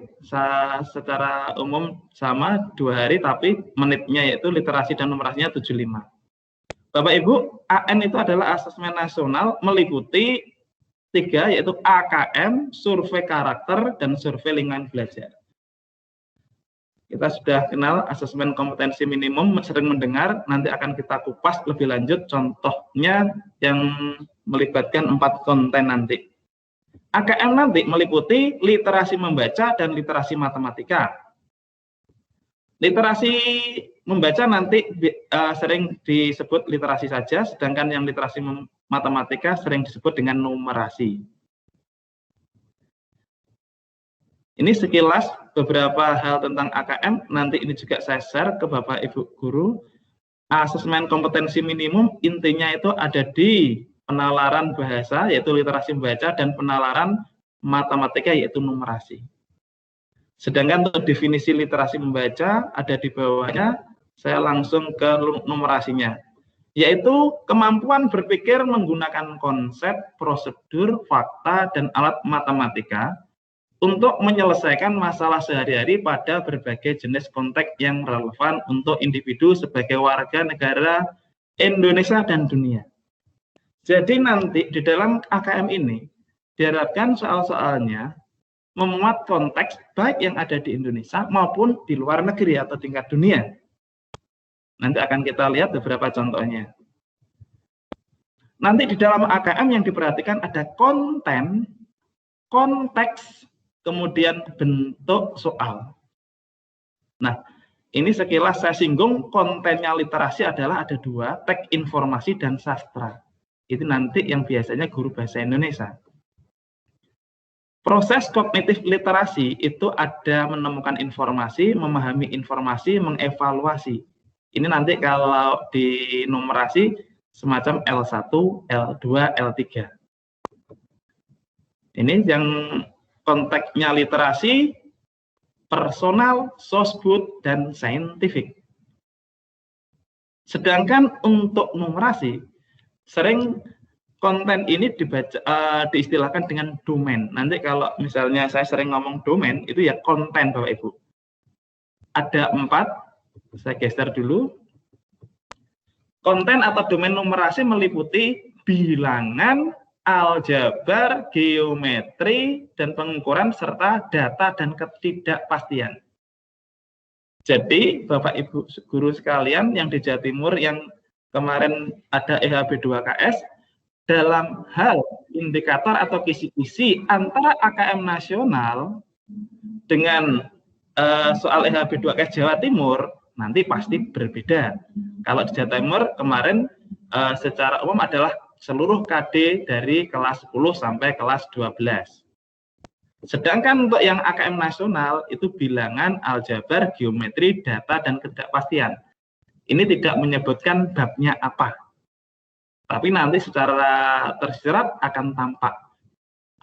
secara umum sama 2 hari, tapi menitnya yaitu literasi dan numerasinya 75. Bapak Ibu, AN itu adalah asesmen nasional meliputi 3, yaitu AKM, survei karakter, dan survei lingkungan belajar. Kita sudah kenal asesmen kompetensi minimum, sering mendengar, nanti akan kita kupas lebih lanjut contohnya yang melibatkan 4 konten nanti. AKM nanti meliputi literasi membaca dan literasi matematika. Literasi membaca nanti sering disebut literasi saja, sedangkan yang literasi matematika sering disebut dengan numerasi. Ini sekilas beberapa hal tentang AKM, nanti ini juga saya share ke Bapak Ibu guru. Asesmen kompetensi minimum intinya itu ada di penalaran bahasa, yaitu literasi membaca, dan penalaran matematika, yaitu numerasi. Sedangkan untuk definisi literasi membaca ada di bawahnya, saya langsung ke numerasinya, yaitu kemampuan berpikir menggunakan konsep, prosedur, fakta, dan alat matematika untuk menyelesaikan masalah sehari-hari pada berbagai jenis konteks yang relevan untuk individu sebagai warga negara Indonesia dan dunia. Jadi nanti di dalam AKM ini diharapkan soal-soalnya memuat konteks baik yang ada di Indonesia maupun di luar negeri atau tingkat dunia. Nanti akan kita lihat beberapa contohnya. Nanti di dalam AKM yang diperhatikan ada konten, konteks, kemudian bentuk soal. Nah, ini sekilas saya singgung, kontennya literasi adalah ada 2, teks informasi dan sastra. Itu nanti yang biasanya guru bahasa Indonesia. Proses kognitif literasi itu ada menemukan informasi, memahami informasi, mengevaluasi. Ini nanti kalau di numerasi semacam L1, L2, L3. Ini yang konteksnya literasi, personal, sosbud, dan saintifik. Sedangkan untuk numerasi, sering konten ini diistilahkan dengan domain. Nanti kalau misalnya saya sering ngomong domain, itu ya konten Bapak Ibu. Ada 4, saya geser dulu. Konten atau domain numerasi meliputi bilangan, aljabar, geometri, dan pengukuran, serta data dan ketidakpastian. Jadi Bapak Ibu guru sekalian yang di Jawa Timur yang kemarin ada EHB2KS, dalam hal indikator atau kisi-kisi antara AKM nasional dengan soal EHB2KS Jawa Timur nanti pasti berbeda. Kalau di Jawa Timur kemarin secara umum adalah seluruh KD dari kelas 10 sampai kelas 12. Sedangkan untuk yang AKM nasional itu bilangan, aljabar, geometri, data, dan ketidakpastian. Ini tidak menyebutkan babnya apa. Tapi nanti secara tersirat akan tampak.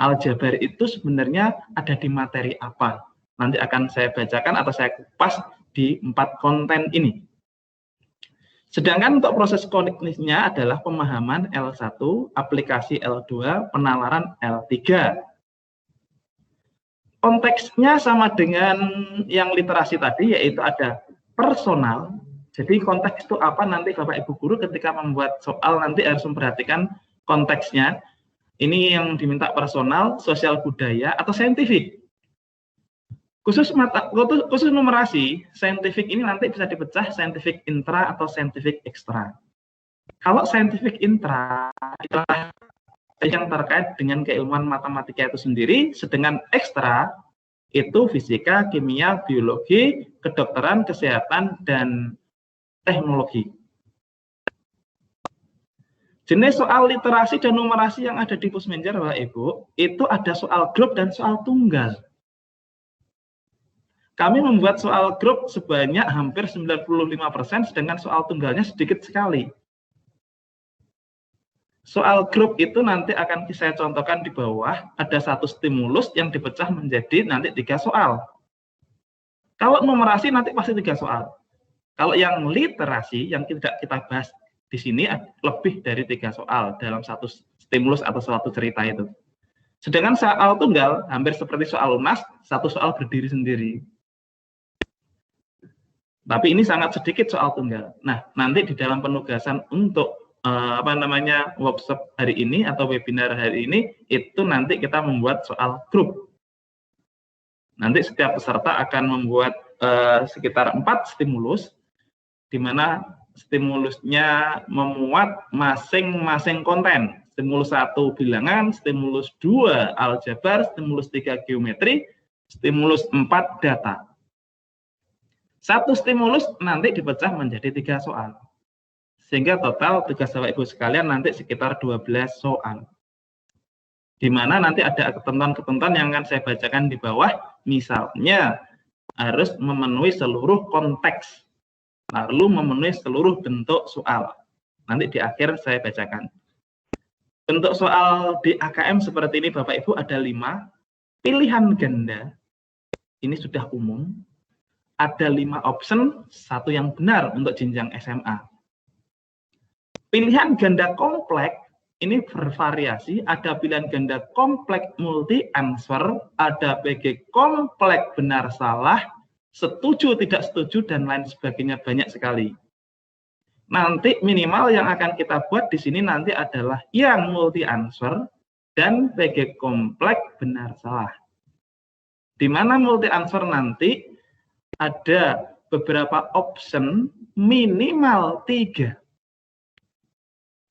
Aljabar itu sebenarnya ada di materi apa? Nanti akan saya bacakan atau saya kupas di 4 konten ini. Sedangkan untuk proses kognitifnya adalah pemahaman L1, aplikasi L2, penalaran L3. Konteksnya sama dengan yang literasi tadi, yaitu ada personal. Jadi konteks itu apa, nanti Bapak Ibu Guru ketika membuat soal nanti harus memperhatikan konteksnya. Ini yang diminta personal, sosial budaya, atau saintifik. Khusus numerasi, saintifik ini nanti bisa dipecah saintifik intra atau saintifik ekstra. Kalau saintifik intra adalah yang terkait dengan keilmuan matematika itu sendiri, sedangkan ekstra itu fisika, kimia, biologi, kedokteran, kesehatan, dan teknologi. Jenis soal literasi dan numerasi yang ada di Pusmenjar, Bapak Ibu, itu ada soal grup dan soal tunggal. Kami membuat soal grup sebanyak hampir 95%, sedangkan soal tunggalnya sedikit sekali. Soal grup itu nanti akan saya contohkan di bawah, ada 1 stimulus yang dipecah menjadi nanti 3 soal. Kalau numerasi nanti pasti 3 soal. Kalau yang literasi, yang tidak kita bahas di sini, lebih dari 3 soal dalam 1 stimulus atau suatu cerita itu. Sedangkan soal tunggal, hampir seperti soal lunas, 1 soal berdiri sendiri. Tapi ini sangat sedikit soal tunggal. Nah, nanti di dalam penugasan untuk workshop hari ini atau webinar hari ini, itu nanti kita membuat soal grup. Nanti setiap peserta akan membuat sekitar 4 stimulus, di mana stimulusnya memuat masing-masing konten. Stimulus 1 bilangan, stimulus 2 aljabar, stimulus 3 geometri, stimulus 4 data. 1 stimulus nanti dipecah menjadi 3 soal. Sehingga total tugas Bapak Ibu sekalian nanti sekitar 12 soal. Di mana nanti ada ketentuan-ketentuan yang akan saya bacakan di bawah. Misalnya harus memenuhi seluruh konteks, lalu memenuhi seluruh bentuk soal. Nanti di akhir saya bacakan. Bentuk soal di AKM seperti ini Bapak Ibu ada 5. Pilihan ganda, ini sudah umum. Ada 5 option, 1 yang benar untuk jenjang SMA. Pilihan ganda kompleks ini bervariasi, ada pilihan ganda kompleks multi answer, ada PG kompleks benar salah, setuju tidak setuju, dan lain sebagainya, banyak sekali. Nanti minimal yang akan kita buat di sini nanti adalah yang multi answer dan PG kompleks benar salah. Di mana multi answer nanti ada beberapa option minimal 3.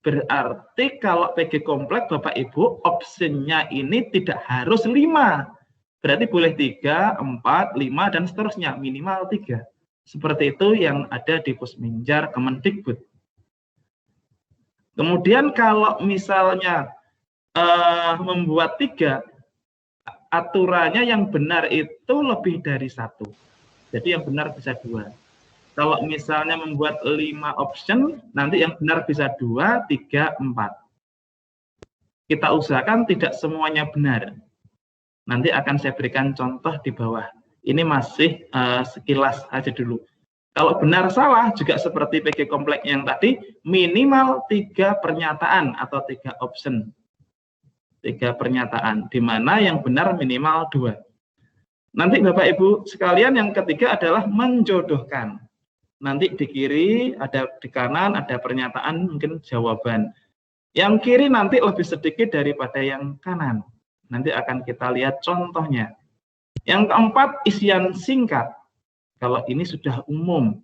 Berarti kalau PG kompleks Bapak Ibu optionnya ini tidak harus 5. Berarti boleh 3, 4, 5 dan seterusnya, minimal 3. Seperti itu yang ada di Pusmenjar Kemendikbud. Kemudian kalau misalnya membuat 3, aturannya yang benar itu lebih dari 1. Jadi yang benar bisa 2. Kalau misalnya membuat 5 option, nanti yang benar bisa 2, 3, 4. Kita usahakan tidak semuanya benar. Nanti akan saya berikan contoh di bawah. Ini masih sekilas aja dulu. Kalau benar salah juga seperti PG kompleks yang tadi, minimal 3 pernyataan atau 3 option. 3 pernyataan, di mana yang benar minimal 2. Nanti Bapak Ibu sekalian yang ketiga adalah menjodohkan. Nanti di kiri, ada di kanan, ada pernyataan, mungkin jawaban. Yang kiri nanti lebih sedikit daripada yang kanan. Nanti akan kita lihat contohnya. Yang keempat, isian singkat. Kalau ini sudah umum.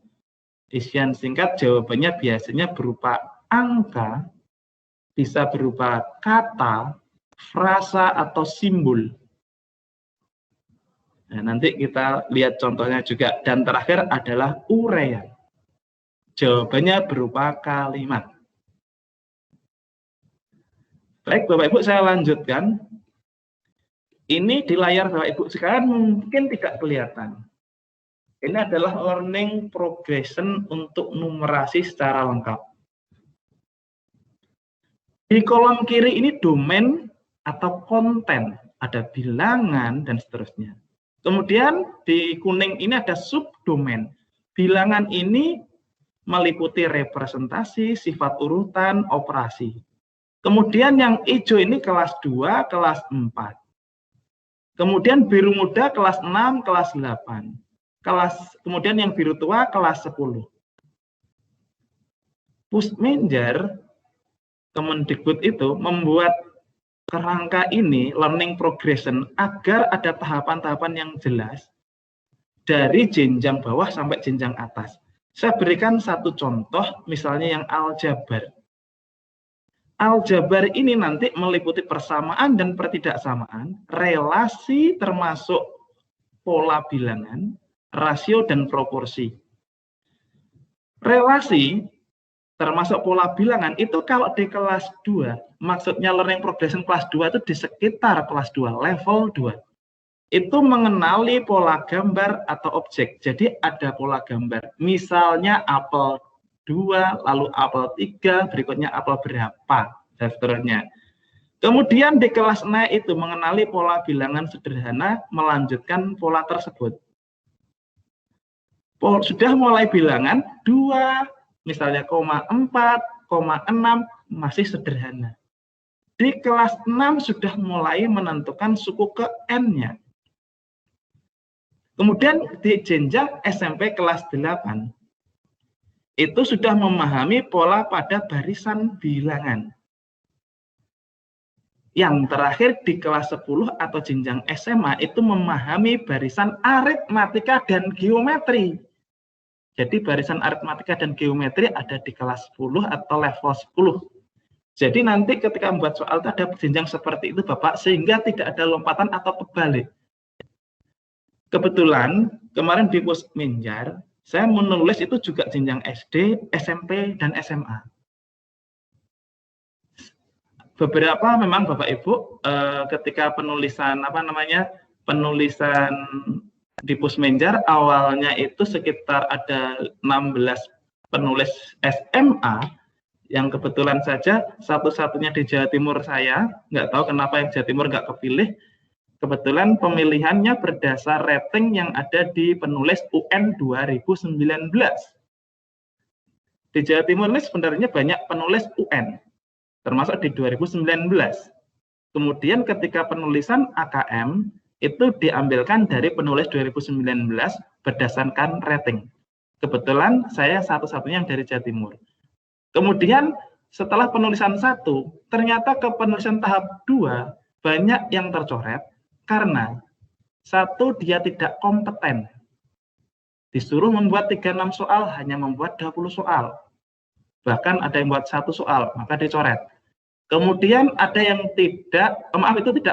Isian singkat jawabannya biasanya berupa angka, bisa berupa kata, frasa, atau simbol. Nah, nanti kita lihat contohnya juga. Dan terakhir adalah uraian. Jawabannya berupa kalimat. Baik, Bapak Ibu, saya lanjutkan. Ini di layar Bapak Ibu sekarang mungkin tidak kelihatan. Ini adalah learning progression untuk numerasi secara lengkap. Di kolom kiri ini domain atau konten, ada bilangan, dan seterusnya. Kemudian di kuning ini ada subdomain. Bilangan ini meliputi representasi, sifat urutan, operasi. Kemudian yang hijau ini kelas 2, kelas 4. Kemudian biru muda kelas 6, kelas 8. Kemudian yang biru tua kelas 10. Pusmenjar Kemendikbud itu membuat kerangka ini, learning progression, agar ada tahapan-tahapan yang jelas dari jenjang bawah sampai jenjang atas. Saya berikan satu contoh, misalnya yang aljabar. Aljabar ini nanti meliputi persamaan dan pertidaksamaan, relasi termasuk pola bilangan, rasio dan proporsi. Relasi termasuk pola bilangan itu kalau di kelas 2, maksudnya learning progression kelas 2 itu di sekitar kelas 2, level 2. Itu mengenali pola gambar atau objek. Jadi ada pola gambar. Misalnya apel 2, lalu apel 3, berikutnya apel berapa, dan seterusnya. Kemudian di kelas naik itu mengenali pola bilangan sederhana, melanjutkan pola tersebut. Sudah mulai bilangan 2, misalnya 0,4, 0,6, masih sederhana. Di kelas 6 sudah mulai menentukan suku ke N-nya. Kemudian di jenjang SMP kelas 8, itu sudah memahami pola pada barisan bilangan. Yang terakhir di kelas 10 atau jenjang SMA itu memahami barisan aritmatika dan geometri. Jadi barisan aritmatika dan geometri ada di kelas 10 atau level 10. Jadi nanti ketika membuat soal itu ada jenjang seperti itu Bapak, sehingga tidak ada lompatan atau kebalik. Kebetulan kemarin di Pusmenjar, saya menulis itu juga jenjang SD, SMP, dan SMA. Beberapa memang Bapak Ibu ketika penulisan penulisan di Pusmenjar awalnya itu sekitar ada 16 penulis SMA yang kebetulan saja satu-satunya di Jawa Timur saya, nggak tahu kenapa yang Jawa Timur nggak kepilih. Kebetulan pemilihannya berdasar rating yang ada di penulis UN 2019. Di Jawa Timur ini sebenarnya banyak penulis UN, termasuk di 2019. Kemudian ketika penulisan AKM, itu diambilkan dari penulis 2019 berdasarkan rating. Kebetulan saya satu-satunya yang dari Jawa Timur. Kemudian setelah penulisan 1, ternyata ke penulisan tahap 2 banyak yang tercoret karena 1, dia tidak kompeten. Disuruh membuat 36 soal, hanya membuat 20 soal. Bahkan ada yang buat 1 soal, maka dicoret. Kemudian ada yang tidak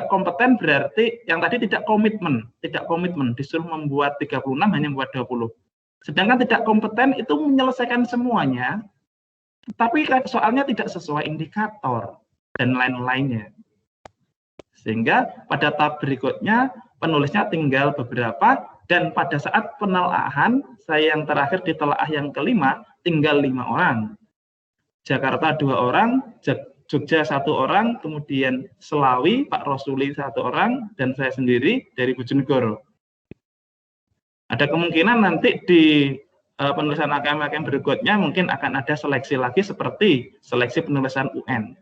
kompeten, berarti yang tadi tidak komitmen, disuruh membuat 36 hanya membuat 20. Sedangkan tidak kompeten itu menyelesaikan semuanya, tapi soalnya tidak sesuai indikator dan lain-lainnya. Sehingga pada tahap berikutnya penulisnya tinggal beberapa, dan pada saat penelaahan, saya yang terakhir di telaah yang kelima, tinggal 5 orang. Jakarta 2 orang, Jogja 1 orang, kemudian Selawi, Pak Rosuli 1 orang, dan saya sendiri dari Bojonegoro. Ada kemungkinan nanti di penulisan AKM berikutnya mungkin akan ada seleksi lagi seperti seleksi penulisan UN.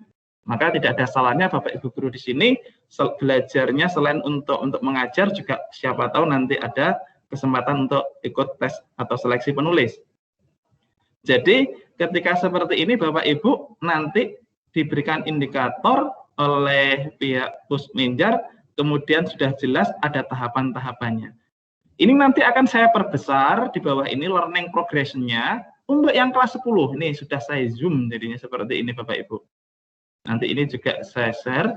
Maka tidak ada salahnya Bapak Ibu guru di sini belajarnya selain untuk mengajar juga siapa tahu nanti ada kesempatan untuk ikut tes atau seleksi penulis. Jadi ketika seperti ini Bapak Ibu nanti diberikan indikator oleh pihak Pusmenjar, kemudian sudah jelas ada tahapan-tahapannya. Ini nanti akan saya perbesar di bawah ini learning progression-nya untuk yang kelas 10. Ini sudah saya zoom jadinya seperti ini Bapak Ibu. Nanti ini juga saya share.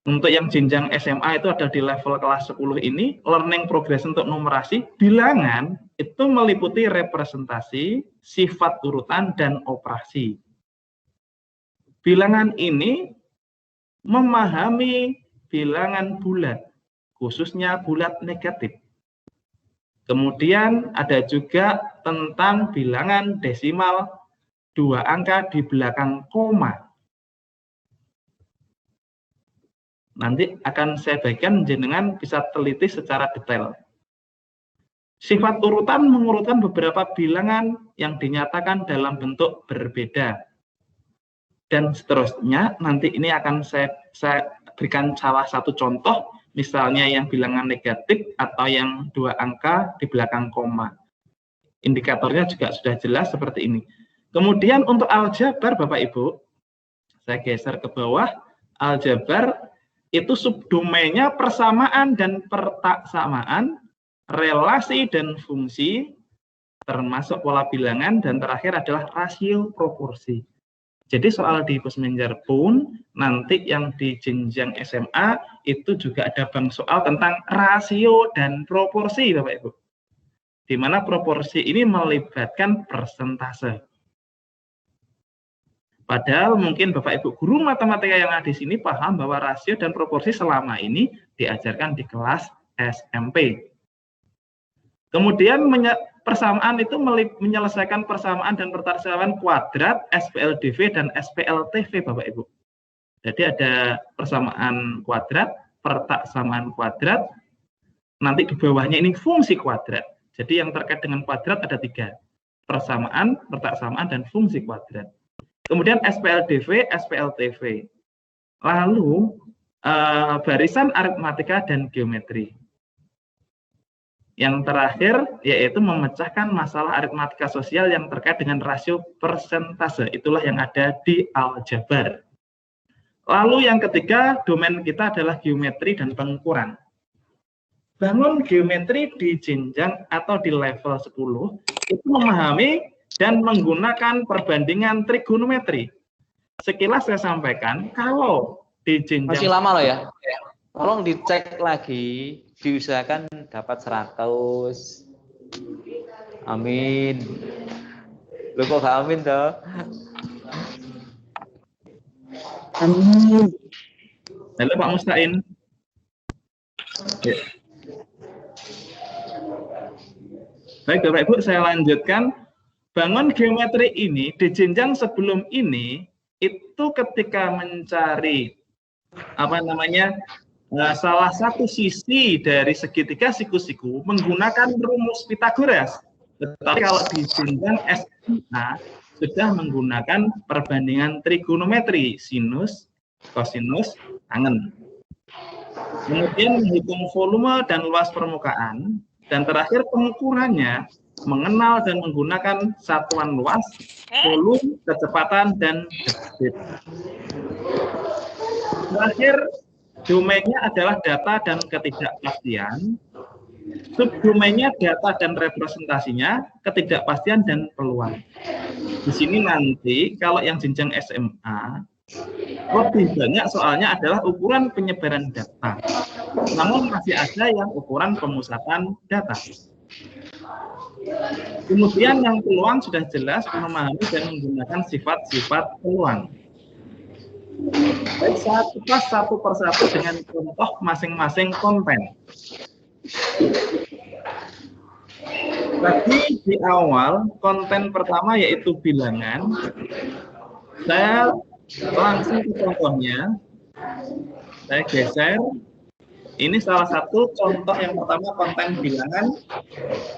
Untuk yang jenjang SMA itu ada di level kelas 10 ini, learning progression untuk numerasi, bilangan itu meliputi representasi, sifat urutan, dan operasi. Bilangan ini memahami bilangan bulat, khususnya bulat negatif. Kemudian ada juga tentang bilangan desimal 2 angka di belakang koma. Nanti akan saya bagikan jenengan bisa teliti secara detail. Sifat urutan mengurutkan beberapa bilangan yang dinyatakan dalam bentuk berbeda. Dan seterusnya, nanti ini akan saya berikan salah satu contoh, misalnya yang bilangan negatif atau yang 2 angka di belakang koma. Indikatornya juga sudah jelas seperti ini. Kemudian untuk aljabar, Bapak Ibu, saya geser ke bawah, aljabar itu subdomainnya persamaan dan pertaksamaan, relasi dan fungsi, termasuk pola bilangan, dan terakhir adalah rasio proporsi. Jadi soal di Pusmenjar pun, nanti yang di jenjang SMA, itu juga ada bank soal tentang rasio dan proporsi, Bapak Ibu. Di mana proporsi ini melibatkan persentase. Padahal mungkin Bapak Ibu guru matematika yang ada di sini paham bahwa rasio dan proporsi selama ini diajarkan di kelas SMP. Kemudian persamaan itu menyelesaikan persamaan dan pertaksamaan kuadrat, SPLDV, dan SPLTV, Bapak Ibu. Jadi ada persamaan kuadrat, pertaksamaan kuadrat, nanti di bawahnya ini fungsi kuadrat. Jadi yang terkait dengan kuadrat ada 3. Persamaan, pertaksamaan, dan fungsi kuadrat. Kemudian SPLDV, SPLTV. Lalu barisan aritmatika dan geometri. Yang terakhir yaitu memecahkan masalah aritmatika sosial yang terkait dengan rasio persentase. Itulah yang ada di aljabar. Lalu yang ketiga, domain kita adalah geometri dan pengukuran. Bangun geometri di jenjang atau di level 10 itu memahami dan menggunakan perbandingan trigonometri. Sekilas saya sampaikan, kalau di jenjang...
Masih lama loh ya. Tolong dicek lagi, diusahakan dapat 100. Amin. Lu kok gak amin toh?
Amin. Halo Pak Mustain. Ya. Baik Bapak Ibu, saya lanjutkan. Bangun geometri ini di jenjang sebelum ini itu ketika mencari salah satu sisi dari segitiga siku-siku menggunakan rumus Pythagoras. Tetapi kalau di jenjang SMA sudah menggunakan perbandingan trigonometri, sinus, kosinus, tangen. Kemudian menghitung volume dan luas permukaan, dan terakhir pengukurannya mengenal dan menggunakan satuan luas, volume, kecepatan, dan debit. Terakhir, domainnya adalah data dan ketidakpastian. Subdomainnya data dan representasinya, ketidakpastian dan peluang. Di sini nanti kalau yang jenjang SMA lebih banyak soalnya adalah ukuran penyebaran data. Namun masih ada yang ukuran pemusatan data. Kemudian yang peluang sudah jelas memahami dan menggunakan sifat-sifat peluang. Baik, saya kupas satu persatu dengan contoh masing-masing konten. Tadi di awal konten pertama yaitu bilangan. Saya langsung ke contohnya. Saya geser. Ini salah satu contoh yang pertama konten bilangan.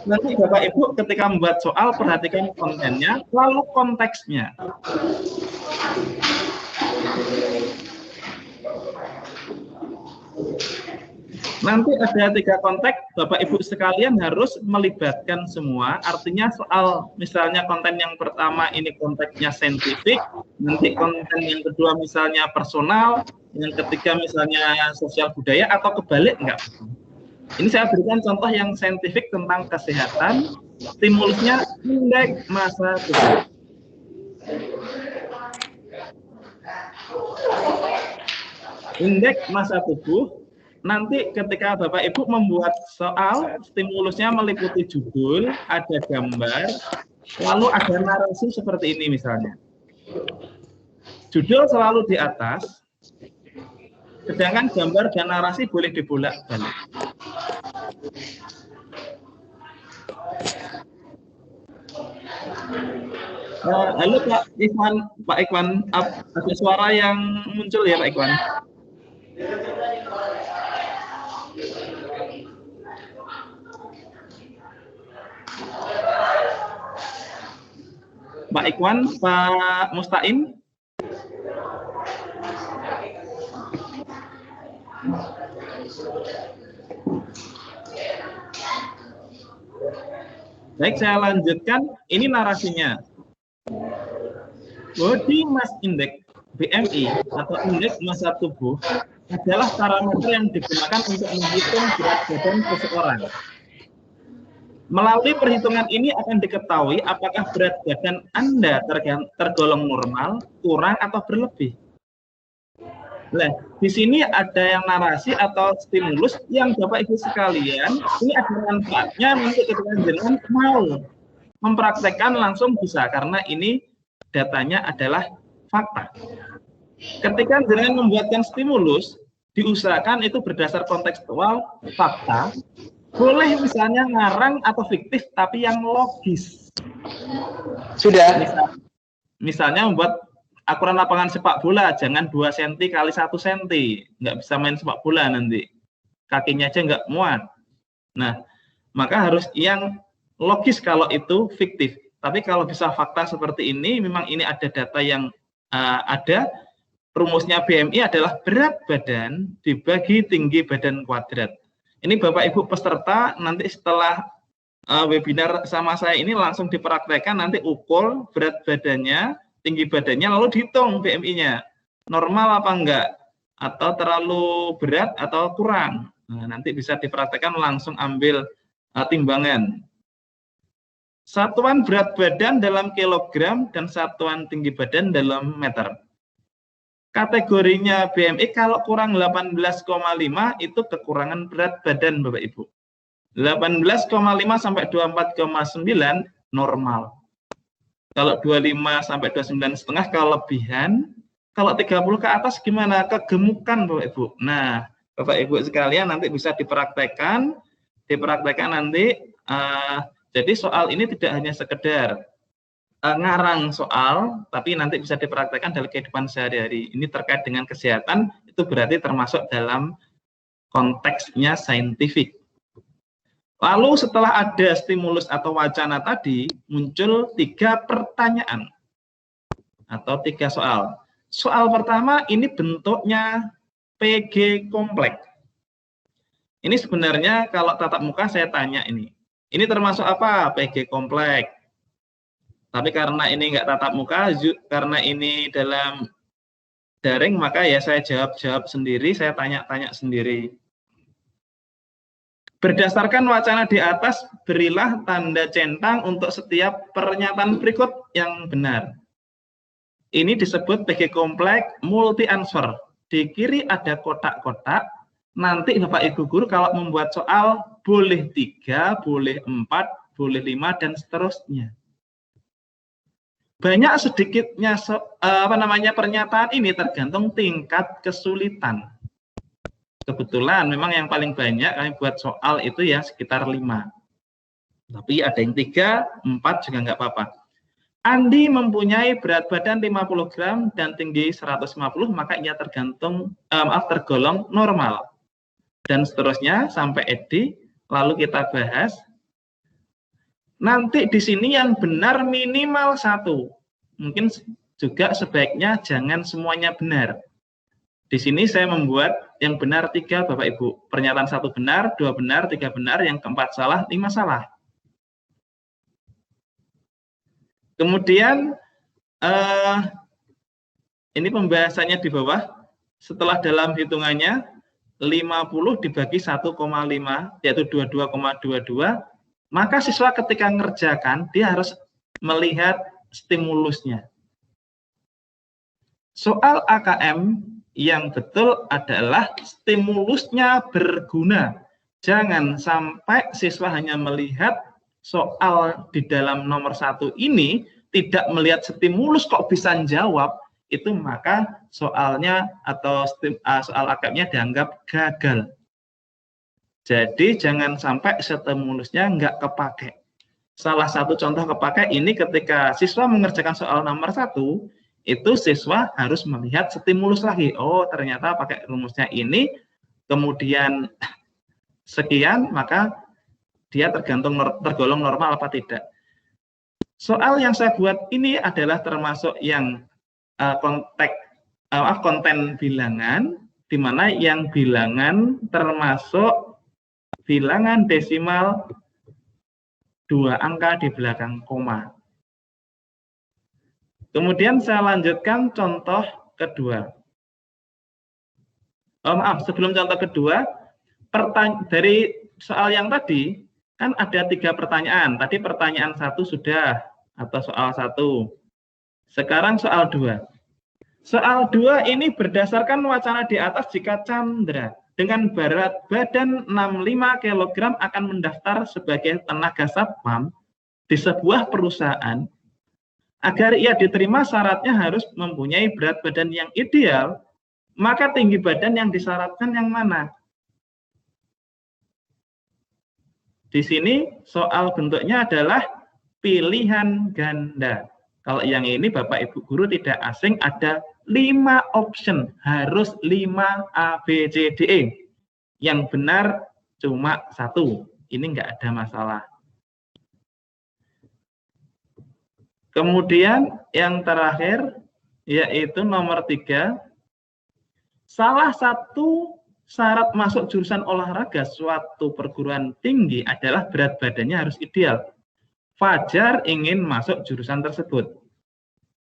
Nanti Bapak Ibu ketika membuat soal perhatikan kontennya, lalu konteksnya. Nanti ada 3 konteks, Bapak Ibu sekalian harus melibatkan semua. Artinya soal misalnya konten yang pertama ini konteksnya saintifik, nanti konten yang kedua misalnya personal, yang ketiga misalnya sosial budaya, atau kebalik enggak. Ini saya berikan contoh yang saintifik tentang kesehatan, stimulusnya indeks massa tubuh. Indeks massa tubuh. Nanti ketika Bapak Ibu membuat soal, stimulusnya meliputi judul, ada gambar, lalu ada narasi seperti ini misalnya. Judul selalu di atas, sedangkan gambar dan narasi boleh dibolak-balik. Halo Pak Ikhwan, ada suara yang muncul ya Pak Ikhwan? Pak Ikhwan, Pak Mustain. Baik, saya lanjutkan. Ini narasinya. Body mass index BMI atau indeks massa tubuh adalah parameter yang digunakan untuk menghitung berat badan seseorang. Melalui perhitungan ini akan diketahui apakah berat badan Anda tergolong normal, kurang, atau berlebih. Nah, di sini ada yang narasi atau stimulus yang Bapak Ibu sekalian, ini ada manfaatnya untuk ketika jenengan mau mempraktekkan langsung bisa, karena ini datanya adalah fakta. Ketika jenengan membuatkan stimulus, diusahakan itu berdasar kontekstual fakta, boleh misalnya ngarang atau fiktif, tapi yang logis.
Sudah.
Misalnya membuat akuran lapangan sepak bola, jangan 2 cm kali 1 cm. Nggak bisa main sepak bola nanti. Kakinya aja nggak muat. Nah, maka harus yang logis kalau itu fiktif. Tapi kalau bisa fakta seperti ini, memang ini ada data yang ada. Rumusnya BMI adalah berat badan dibagi tinggi badan kuadrat. Ini Bapak Ibu peserta nanti setelah webinar sama saya ini langsung dipraktekkan, nanti ukur berat badannya, tinggi badannya, lalu dihitung BMI-nya. Normal apa enggak? Atau terlalu berat atau kurang? Nah, nanti bisa dipraktekkan langsung ambil timbangan. Satuan berat badan dalam kilogram dan satuan tinggi badan dalam meter. Kategorinya BMI kalau kurang 18,5 itu kekurangan berat badan Bapak Ibu. 18,5 sampai 24,9 normal. Kalau 25 sampai 29,5 kelebihan. Kalau 30 ke atas gimana? Kegemukan Bapak Ibu. Nah, Bapak Ibu sekalian nanti bisa dipraktekkan nanti. Jadi soal ini tidak hanya sekedar ngarang soal, tapi nanti bisa dipraktekkan dalam kehidupan sehari-hari. Ini terkait dengan kesehatan, itu berarti termasuk dalam konteksnya saintifik. Lalu setelah ada stimulus atau wacana tadi, muncul 3 pertanyaan atau 3 soal. Soal pertama ini bentuknya PG kompleks. Ini sebenarnya kalau tatap muka saya tanya ini termasuk apa? PG kompleks. Tapi karena ini enggak tatap muka, karena ini dalam daring, maka ya saya jawab sendiri, saya tanya-tanya sendiri. Berdasarkan wacana di atas, berilah tanda centang untuk setiap pernyataan berikut yang benar. Ini disebut PG kompleks multi answer. Di kiri ada kotak-kotak. Nanti Bapak Ibu guru kalau membuat soal boleh 3, boleh 4, boleh 5 dan seterusnya. Banyak sedikitnya pernyataan ini tergantung tingkat kesulitan. Kebetulan memang yang paling banyak kami buat soal itu ya sekitar 5. Tapi ada yang 3, 4 juga nggak apa-apa. Andi mempunyai berat badan 50 gram dan tinggi 150, maka ia tergolong normal. Dan seterusnya sampai Edi, lalu kita bahas. Nanti di sini yang benar minimal 1. Mungkin juga sebaiknya jangan semuanya benar. Di sini saya membuat yang benar 3 Bapak Ibu. Pernyataan 1 benar, 2 benar, 3 benar, yang keempat salah, 5 salah. Kemudian ini pembahasannya di bawah. Setelah dalam hitungannya 50 dibagi 1,5 yaitu 22,22, maka siswa ketika mengerjakan dia harus melihat stimulusnya. Soal AKM yang betul adalah stimulusnya berguna. Jangan sampai siswa hanya melihat soal di dalam nomor 1 ini, tidak melihat stimulus kok bisa jawab, itu maka soalnya atau soal AKM-nya dianggap gagal. Jadi jangan sampai stimulusnya nggak kepake. Salah satu contoh kepake ini ketika siswa mengerjakan soal nomor 1, itu siswa harus melihat stimulus lagi. Oh, ternyata pakai rumusnya ini, kemudian sekian, maka dia tergolong normal apa tidak. Soal yang saya buat ini adalah termasuk yang konten bilangan, di mana yang bilangan termasuk bilangan desimal 2 angka di belakang koma. Kemudian saya lanjutkan contoh kedua. Sebelum contoh kedua, dari soal yang tadi, kan ada 3 pertanyaan. Tadi pertanyaan 1 sudah, atau soal 1. Sekarang soal 2. Soal 2 ini berdasarkan wacana di atas jika Chandra dengan berat badan 65 kg akan mendaftar sebagai tenaga satpam di sebuah perusahaan. Agar ia diterima syaratnya harus mempunyai berat badan yang ideal, maka tinggi badan yang disyaratkan yang mana? Di sini soal bentuknya adalah pilihan ganda. Kalau yang ini Bapak Ibu Guru tidak asing, ada 5 option, harus 5 A, B, C, D, E. Yang benar cuma 1, ini enggak ada masalah. Kemudian yang terakhir, yaitu nomor 3, salah satu syarat masuk jurusan olahraga suatu perguruan tinggi adalah berat badannya harus ideal. Fajar ingin masuk jurusan tersebut.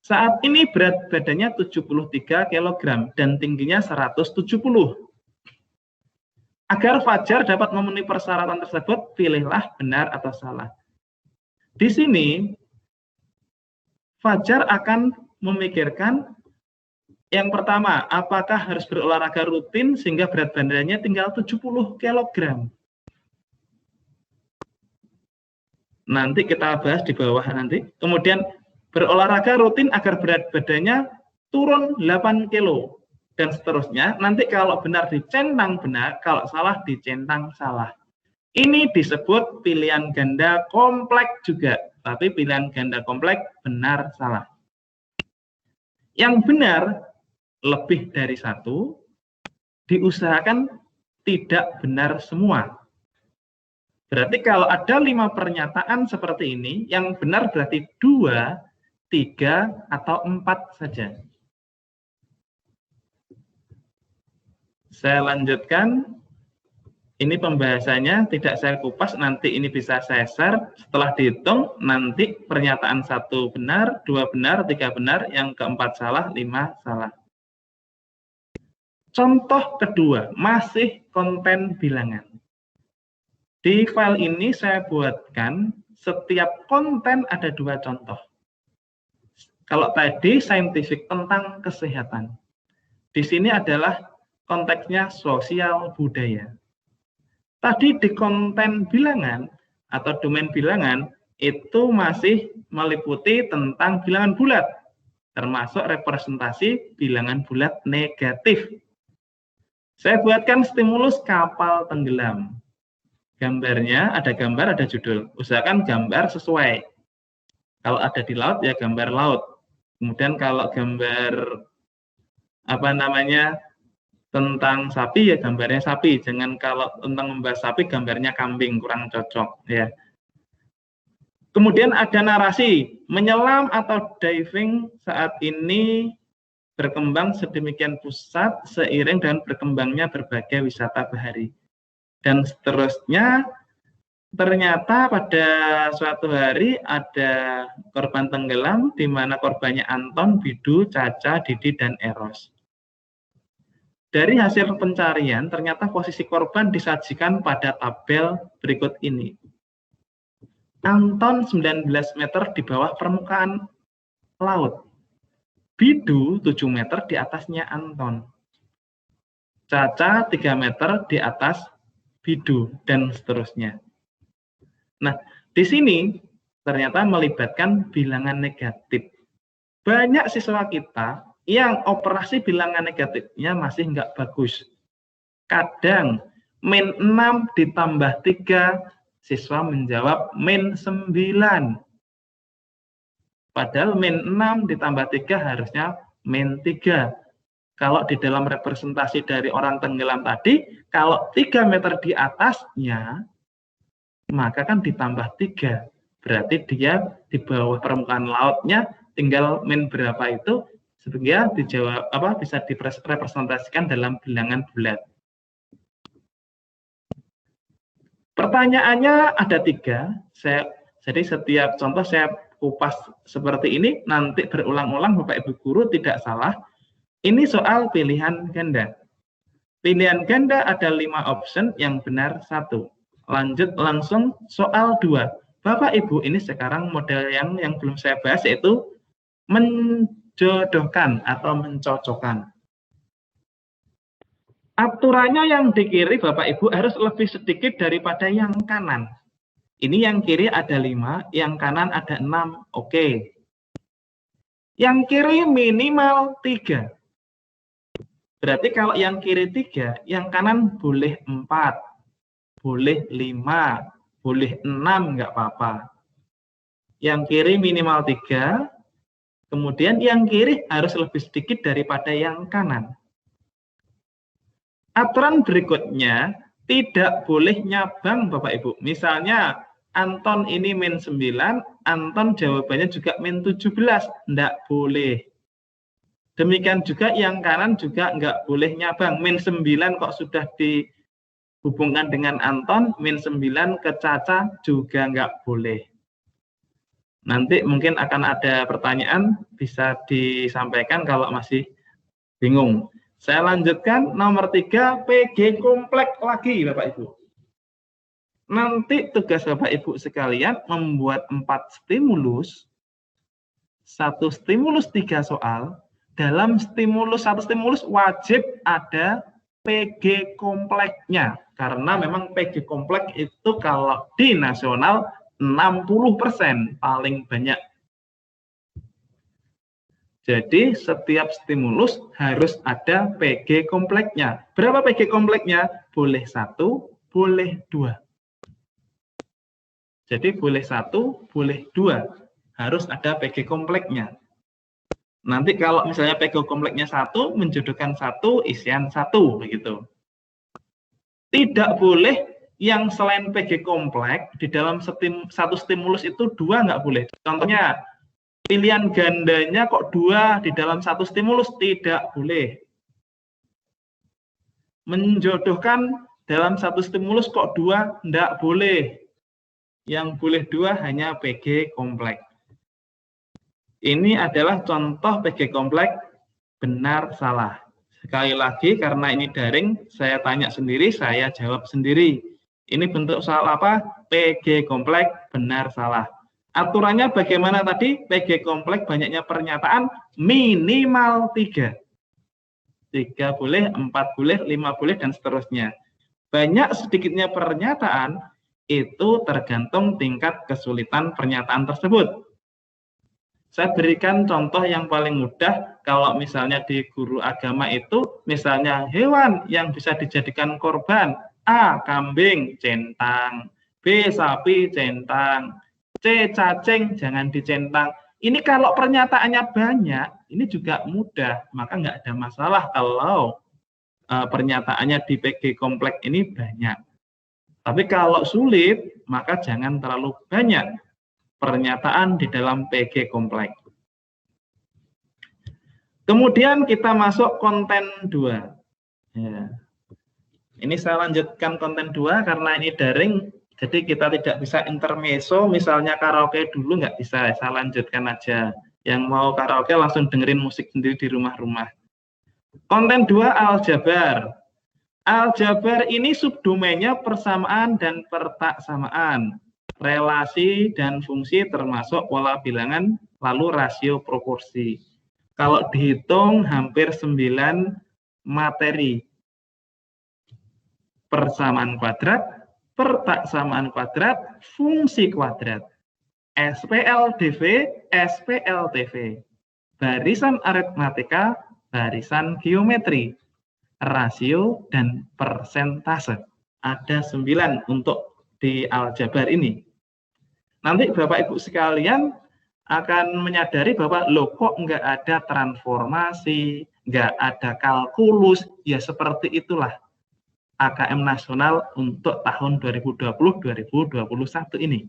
Saat ini berat badannya 73 kg dan tingginya 170. Agar Fajar dapat memenuhi persyaratan tersebut, pilihlah benar atau salah. Di sini, Fajar akan memikirkan yang pertama, apakah harus berolahraga rutin sehingga berat badannya tinggal 70 kg. Nanti kita bahas di bawah nanti. Kemudian berolahraga rutin agar berat badannya turun 8 kg. Dan seterusnya, nanti kalau benar dicentang benar, kalau salah dicentang salah. Ini disebut pilihan ganda kompleks juga. Tapi pilihan ganda kompleks benar salah. Yang benar lebih dari 1, diusahakan tidak benar semua. Berarti kalau ada 5 pernyataan seperti ini, yang benar berarti 2, 3, atau 4 saja. Saya lanjutkan. Ini pembahasannya tidak saya kupas, nanti ini bisa saya share. Setelah dihitung, nanti pernyataan 1 benar, 2 benar, 3 benar, yang keempat salah, 5 salah. Contoh kedua, masih konten bilangan. Di file ini saya buatkan setiap konten ada 2 contoh. Kalau tadi saintifik tentang kesehatan. Di sini adalah konteksnya sosial budaya. Tadi di konten bilangan atau domain bilangan itu masih meliputi tentang bilangan bulat, termasuk representasi bilangan bulat negatif. Saya buatkan stimulus kapal tenggelam. Gambarnya ada gambar, ada judul. Usahakan gambar sesuai. Kalau ada di laut ya gambar laut. Kemudian kalau gambar tentang sapi ya gambarnya sapi, jangan kalau tentang membahas sapi gambarnya kambing, kurang cocok ya. Kemudian ada narasi, menyelam atau diving saat ini berkembang sedemikian pesat seiring dengan berkembangnya berbagai wisata bahari. Dan seterusnya, ternyata pada suatu hari ada korban tenggelam di mana korbannya Anton, Bidu, Caca, Didi, dan Eros. Dari hasil pencarian, ternyata posisi korban disajikan pada tabel berikut ini. Anton 19 meter di bawah permukaan laut. Bidu 7 meter di atasnya Anton. Caca 3 meter di atas Bidu, dan seterusnya. Nah, di sini ternyata melibatkan bilangan negatif. Banyak siswa kita yang operasi bilangan negatifnya masih nggak bagus. Kadang min 6 ditambah 3, siswa menjawab min 9. Padahal min 6 ditambah 3 harusnya min 3. Kalau di dalam representasi dari orang tenggelam tadi, kalau 3 meter di atasnya, maka kan ditambah 3. Berarti dia di bawah permukaan lautnya tinggal min berapa itu, sehingga dijawab bisa direpresentasikan dalam bilangan bulat. Pertanyaannya ada 3. Jadi setiap contoh saya kupas seperti ini, nanti berulang-ulang Bapak Ibu Guru tidak salah. Ini soal pilihan ganda. Pilihan ganda ada 5 option, yang benar 1. Lanjut langsung soal 2. Bapak Ibu, ini sekarang model yang belum saya bahas, yaitu menjodohkan atau mencocokkan. Aturannya yang di kiri Bapak Ibu harus lebih sedikit daripada yang kanan. Ini yang kiri ada 5, yang kanan ada 6. Oke. Yang kiri minimal 3. Berarti kalau yang kiri 3, yang kanan boleh 4, boleh 5, boleh 6, nggak apa-apa. Yang kiri minimal 3, kemudian yang kiri harus lebih sedikit daripada yang kanan. Aturan berikutnya, tidak boleh nyabang Bapak Ibu. Misalnya, Anton ini min 9, Anton jawabannya juga min 17, nggak boleh. Demikian juga yang kanan juga nggak boleh nyabang. Min 9 kok sudah dihubungkan dengan Anton, min 9 ke Caca juga nggak boleh. Nanti mungkin akan ada pertanyaan, bisa disampaikan kalau masih bingung. Saya lanjutkan, nomor 3, PG kompleks lagi Bapak Ibu. Nanti tugas Bapak Ibu sekalian membuat 4 stimulus, 1 stimulus 3 soal. Dalam satu stimulus wajib ada PG kompleknya. Karena memang PG kompleks itu kalau di nasional 60% paling banyak. Jadi setiap stimulus harus ada PG kompleknya. Berapa PG kompleknya? Boleh 1, boleh 2. Jadi boleh 1, boleh 2. Harus ada PG kompleknya. Nanti kalau misalnya PG kompleknya 1, menjodohkan 1, isian 1, begitu. Tidak boleh yang selain PG kompleks, di dalam satu stimulus itu 2 nggak boleh. Contohnya, pilihan gandanya kok 2 di dalam satu stimulus, tidak boleh. Menjodohkan dalam satu stimulus kok 2, nggak boleh. Yang boleh 2 hanya PG kompleks. Ini adalah contoh PG kompleks benar salah. Sekali lagi karena ini daring, saya tanya sendiri, saya jawab sendiri. Ini bentuk soal apa? PG kompleks benar salah. Aturannya bagaimana tadi? PG kompleks banyaknya pernyataan minimal 3. 3 boleh, 4 boleh, 5 boleh, dan seterusnya. Banyak sedikitnya pernyataan itu tergantung tingkat kesulitan pernyataan tersebut. Saya berikan contoh yang paling mudah, kalau misalnya di guru agama itu, misalnya hewan yang bisa dijadikan korban, A. Kambing, centang, B. Sapi, centang, C. Cacing, jangan dicentang. Ini kalau pernyataannya banyak, ini juga mudah, maka nggak ada masalah kalau pernyataannya di PG kompleks ini banyak. Tapi kalau sulit, maka jangan terlalu banyak pernyataan di dalam PG kompleks. Kemudian kita masuk konten 2. Ya. Ini saya lanjutkan konten 2 karena ini daring, jadi kita tidak bisa intermezzo, misalnya karaoke dulu nggak bisa, saya lanjutkan aja. Yang mau karaoke langsung dengerin musik sendiri di rumah-rumah. Konten 2 aljabar. Aljabar ini subdomainnya persamaan dan pertaksamaan, relasi dan fungsi termasuk pola bilangan, lalu rasio proporsi. Kalau dihitung hampir 9 materi. Persamaan kuadrat, pertaksamaan kuadrat, fungsi kuadrat, SPLDV, SPLTV, barisan aritmatika, barisan geometri, rasio, dan persentase. Ada 9 untuk di aljabar ini. Nanti Bapak Ibu sekalian akan menyadari bahwa loh kok nggak ada transformasi, nggak ada kalkulus, ya seperti itulah AKM nasional untuk tahun 2020-2021 ini.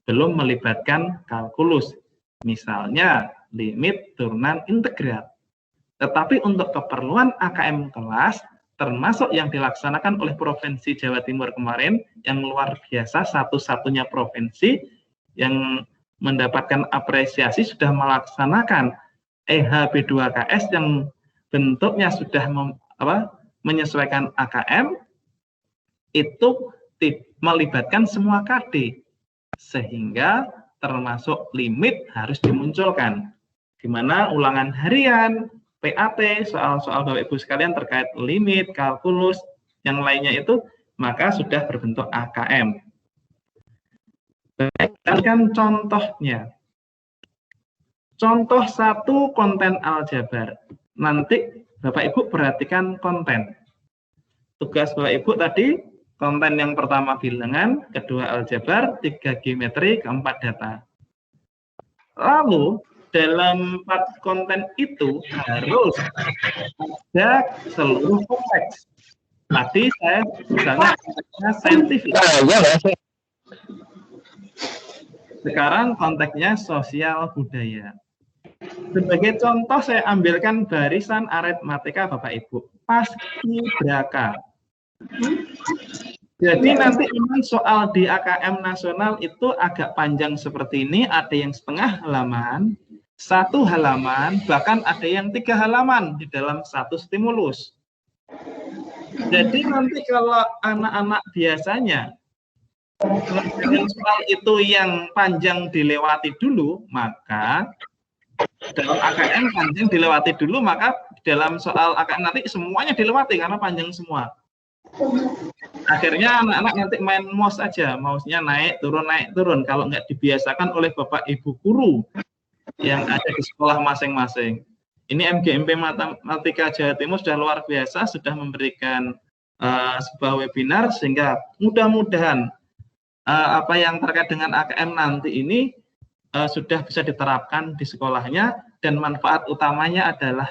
Belum melibatkan kalkulus, misalnya limit, turunan, integral. Tetapi untuk keperluan AKM kelas, termasuk yang dilaksanakan oleh Provinsi Jawa Timur kemarin, yang luar biasa, satu-satunya provinsi yang mendapatkan apresiasi sudah melaksanakan EHB2KS yang bentuknya sudah menyesuaikan AKM, itu melibatkan semua KD, sehingga termasuk limit harus dimunculkan, di mana ulangan harian, PAT, soal-soal Bapak Ibu sekalian terkait limit, kalkulus, yang lainnya itu, maka sudah berbentuk AKM. Berdasarkan contohnya. Contoh 1 konten aljabar. Nanti Bapak Ibu perhatikan konten. Tugas Bapak Ibu tadi, konten yang pertama bilangan, kedua aljabar, 3 geometri, keempat data. Lalu, dalam 4 konten itu harus ada seluruh konteks. Tadi saya misalnya saintifik. Sekarang konteksnya sosial budaya. Sebagai contoh saya ambilkan barisan aritmatika Bapak Ibu. Paskibraka. Jadi nanti soal di AKM nasional itu agak panjang seperti ini, ada yang setengah halaman, 1 halaman, bahkan ada yang 3 halaman di dalam 1 stimulus. Jadi nanti kalau anak-anak biasanya dengan soal itu yang panjang dilewati dulu, maka dalam AKM panjang dilewati dulu, maka dalam soal AKM nanti semuanya dilewati karena panjang semua. Akhirnya anak-anak nanti main mouse aja, mouse-nya naik turun, kalau nggak dibiasakan oleh Bapak Ibu guru yang ada di sekolah masing-masing. Ini MGMP Matematika Jawa Timur sudah luar biasa, sudah memberikan sebuah webinar, sehingga mudah-mudahan apa yang terkait dengan AKM nanti ini sudah bisa diterapkan di sekolahnya, dan manfaat utamanya adalah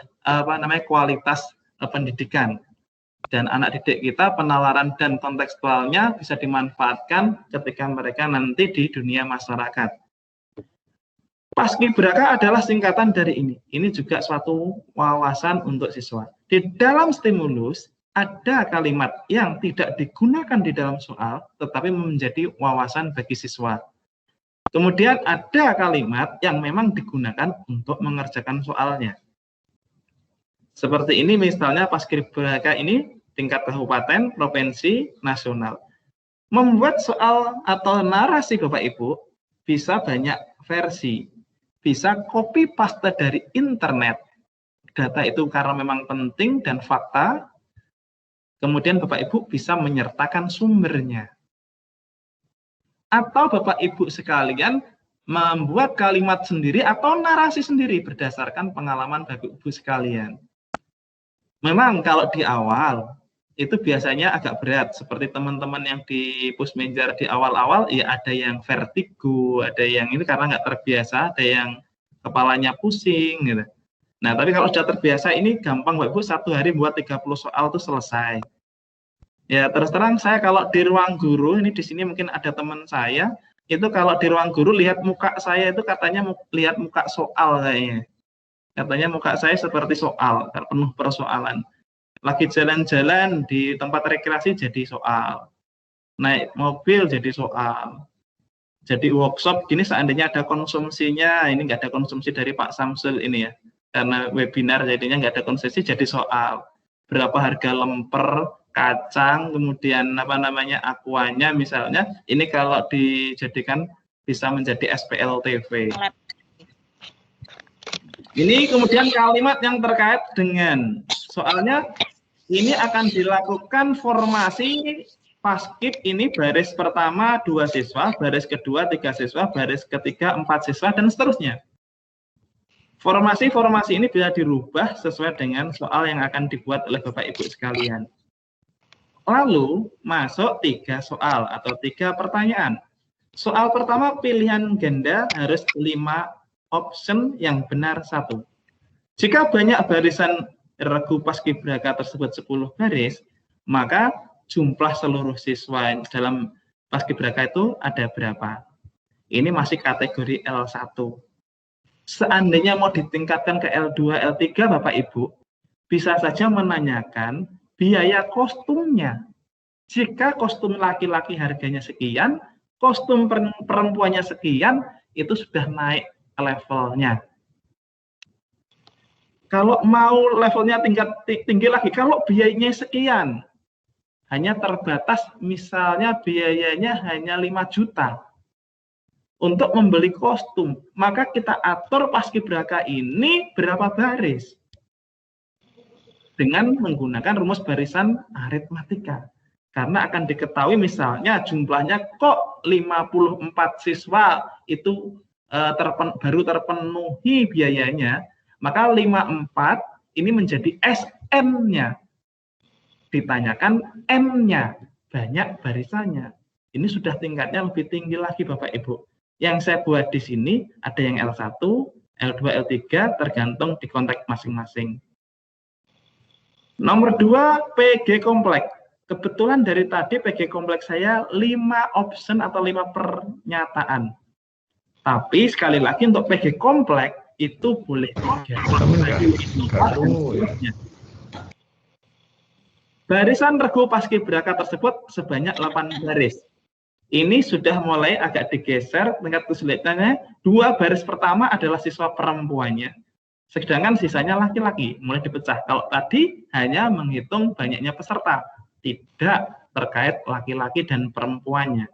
kualitas pendidikan. Dan anak didik kita penalaran dan kontekstualnya bisa dimanfaatkan ketika mereka nanti di dunia masyarakat. Paskibraka adalah singkatan dari ini. Ini juga suatu wawasan untuk siswa. Di dalam stimulus ada kalimat yang tidak digunakan di dalam soal, tetapi menjadi wawasan bagi siswa. Kemudian ada kalimat yang memang digunakan untuk mengerjakan soalnya. Seperti ini misalnya Paskibraka ini tingkat kabupaten, provinsi, nasional. Membuat soal atau narasi Bapak Ibu bisa banyak versi. Bisa copy paste dari internet. Data itu karena memang penting dan fakta. Kemudian Bapak Ibu bisa menyertakan sumbernya. Atau Bapak Ibu sekalian membuat kalimat sendiri atau narasi sendiri berdasarkan pengalaman Bapak Ibu sekalian. Memang kalau di awal itu biasanya agak berat, seperti teman-teman yang di Pusmenjar di awal-awal, ya ada yang vertigo, ada yang ini karena nggak terbiasa, ada yang kepalanya pusing gitu. Nah, tapi kalau sudah terbiasa ini gampang Bapak Ibu, 1 hari buat 30 soal itu selesai. Ya, terus terang saya kalau di ruang guru, ini di sini mungkin ada teman saya, itu kalau di ruang guru lihat muka saya itu katanya lihat muka soal kayaknya. Katanya muka saya seperti soal, penuh persoalan. Lagi jalan-jalan di tempat rekreasi jadi soal. Naik mobil jadi soal. Jadi workshop gini seandainya ada konsumsinya, ini nggak ada konsumsi dari Pak Samsul ini ya. Karena webinar jadinya nggak ada konsumsi jadi soal. Berapa harga lemper, kacang, kemudian akuanya misalnya, ini kalau dijadikan bisa menjadi SPLTV. Ini kemudian kalimat yang terkait dengan soalnya ini akan dilakukan formasi paskib ini baris pertama 2 siswa, baris kedua 3 siswa, baris ketiga 4 siswa, dan seterusnya. Formasi-formasi ini bisa dirubah sesuai dengan soal yang akan dibuat oleh Bapak Ibu sekalian. Lalu masuk 3 soal atau 3 pertanyaan. Soal pertama pilihan ganda harus 5 option yang benar 1. Jika banyak barisan regu paskibraka tersebut 10 baris, maka jumlah seluruh siswa dalam paskibraka itu ada berapa? Ini masih kategori L1. Seandainya mau ditingkatkan ke L2, L3, Bapak Ibu, bisa saja menanyakan biaya kostumnya. Jika kostum laki-laki harganya sekian, kostum perempuannya sekian, itu sudah naik levelnya. Kalau mau levelnya tinggi lagi, kalau biayanya sekian, hanya terbatas, misalnya biayanya hanya 5 juta untuk membeli kostum, maka kita atur paskibraka ini berapa baris dengan menggunakan rumus barisan aritmatika. Karena akan diketahui misalnya jumlahnya kok 54 siswa itu baru terpenuhi biayanya, maka 54 ini menjadi SN-nya. Ditanyakan M-nya, banyak barisannya. Ini sudah tingkatnya lebih tinggi lagi Bapak Ibu. Yang saya buat di sini ada yang L1, L2, L3 tergantung di konteks masing-masing. Nomor 2, PG kompleks. Kebetulan dari tadi PG kompleks saya 5 option atau 5 pernyataan. Tapi sekali lagi untuk PG kompleks itu boleh 3. Barisan regu paskibraka tersebut sebanyak 8 baris. Ini sudah mulai agak digeser tingkat kesulitannya. 2 baris pertama adalah siswa perempuannya, sedangkan sisanya laki-laki. Mulai dipecah. Kalau tadi hanya menghitung banyaknya peserta, tidak terkait laki-laki dan perempuannya.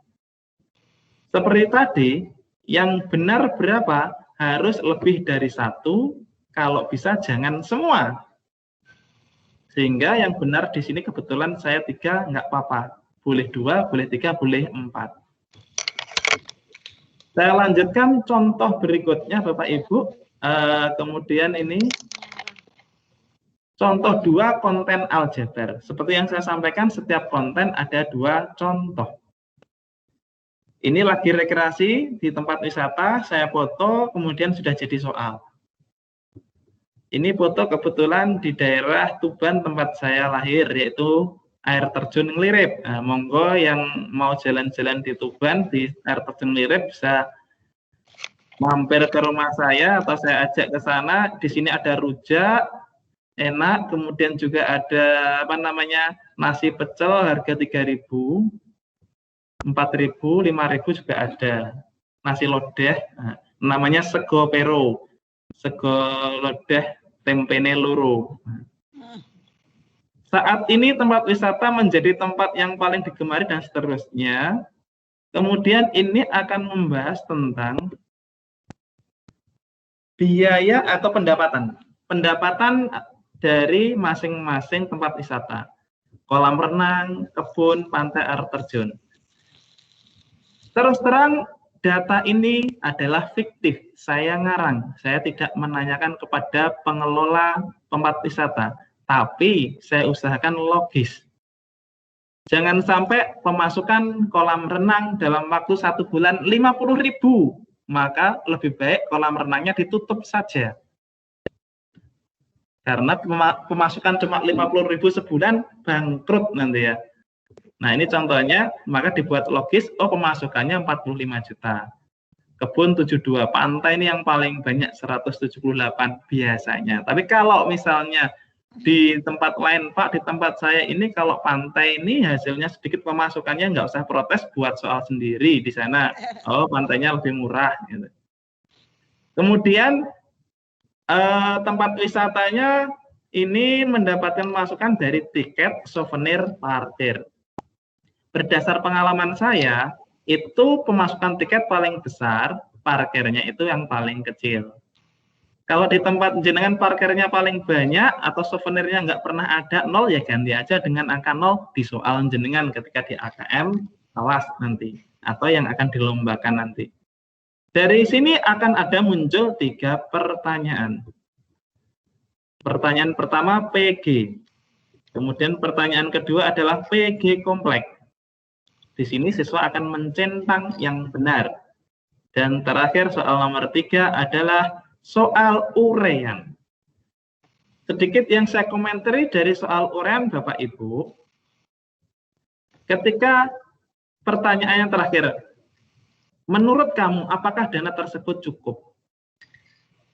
Seperti tadi, yang benar berapa? Harus lebih dari 1, kalau bisa jangan semua. Sehingga yang benar di sini kebetulan saya 3, nggak apa-apa. Boleh 2, boleh 3, boleh 4. Saya lanjutkan contoh berikutnya Bapak Ibu. Kemudian ini contoh 2 konten aljabar. Seperti yang saya sampaikan, setiap konten ada 2 contoh. Ini lagi rekreasi di tempat wisata, saya foto, kemudian sudah jadi soal. Ini foto kebetulan di daerah Tuban tempat saya lahir, yaitu air terjun Ngelirip. Nah, monggo yang mau jalan-jalan di Tuban, di air terjun Ngelirip bisa mampir ke rumah saya atau saya ajak ke sana. Di sini ada rujak, enak, kemudian juga ada nasi pecel harga 3.000. 4.000, 5.000 juga ada. Nasi lodeh, namanya sego pero, sego lodeh tempene loro. Saat ini tempat wisata menjadi tempat yang paling digemari dan seterusnya. Kemudian ini akan membahas tentang biaya atau pendapatan. Pendapatan dari masing-masing tempat wisata. Kolam renang, kebun, pantai, air terjun. Terus terang, data ini adalah fiktif. Saya ngarang. Saya tidak menanyakan kepada pengelola tempat wisata. Tapi saya usahakan logis. Jangan sampai pemasukan kolam renang dalam waktu 1 bulan 50.000. Maka lebih baik kolam renangnya ditutup saja. Karena pemasukan cuma 50.000 sebulan, bangkrut nanti ya. Nah ini contohnya, maka dibuat logis, oh pemasukannya 45 juta. Kebun 72, pantai ini yang paling banyak 178 biasanya. Tapi kalau misalnya di tempat lain, Pak, di tempat saya ini kalau pantai ini hasilnya sedikit pemasukannya, nggak usah protes, buat soal sendiri di sana. Oh pantainya lebih murah. Gitu. Kemudian tempat wisatanya ini mendapatkan masukan dari tiket, souvenir, parkir. Berdasar pengalaman saya, itu pemasukan tiket paling besar, parkirnya itu yang paling kecil. Kalau di tempat jenengan parkirnya paling banyak atau souvenirnya nggak pernah ada 0, ya ganti aja dengan angka 0 di soal jenengan ketika di AKM kelas nanti, atau yang akan dilombakan nanti. Dari sini akan ada muncul 3 pertanyaan. Pertanyaan pertama PG, kemudian pertanyaan kedua adalah PG kompleks. Di sini siswa akan mencentang yang benar. Dan terakhir soal nomor 3 adalah soal urean. Sedikit yang saya komentari dari soal urean Bapak Ibu. Ketika pertanyaan yang terakhir, menurut kamu apakah dana tersebut cukup?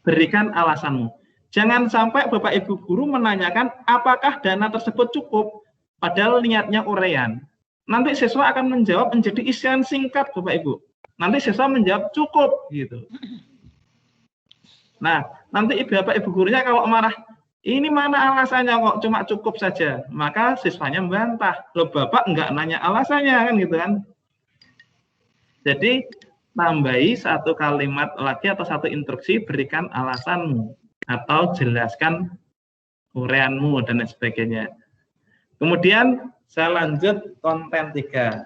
Berikan alasanmu. Jangan sampai Bapak Ibu guru menanyakan apakah dana tersebut cukup, padahal niatnya urean. Nanti siswa akan menjawab menjadi isian singkat Bapak Ibu. Nanti siswa menjawab cukup gitu. Nah, nanti Bapak Ibu gurunya kalau marah, ini mana alasannya kok cuma cukup saja, maka siswanya membantah. Loh Bapak enggak nanya alasannya kan gitu kan. Jadi tambahi satu kalimat lagi atau satu instruksi, berikan alasanmu atau jelaskan ureanmu dan lain sebagainya. Kemudian saya lanjut konten 3.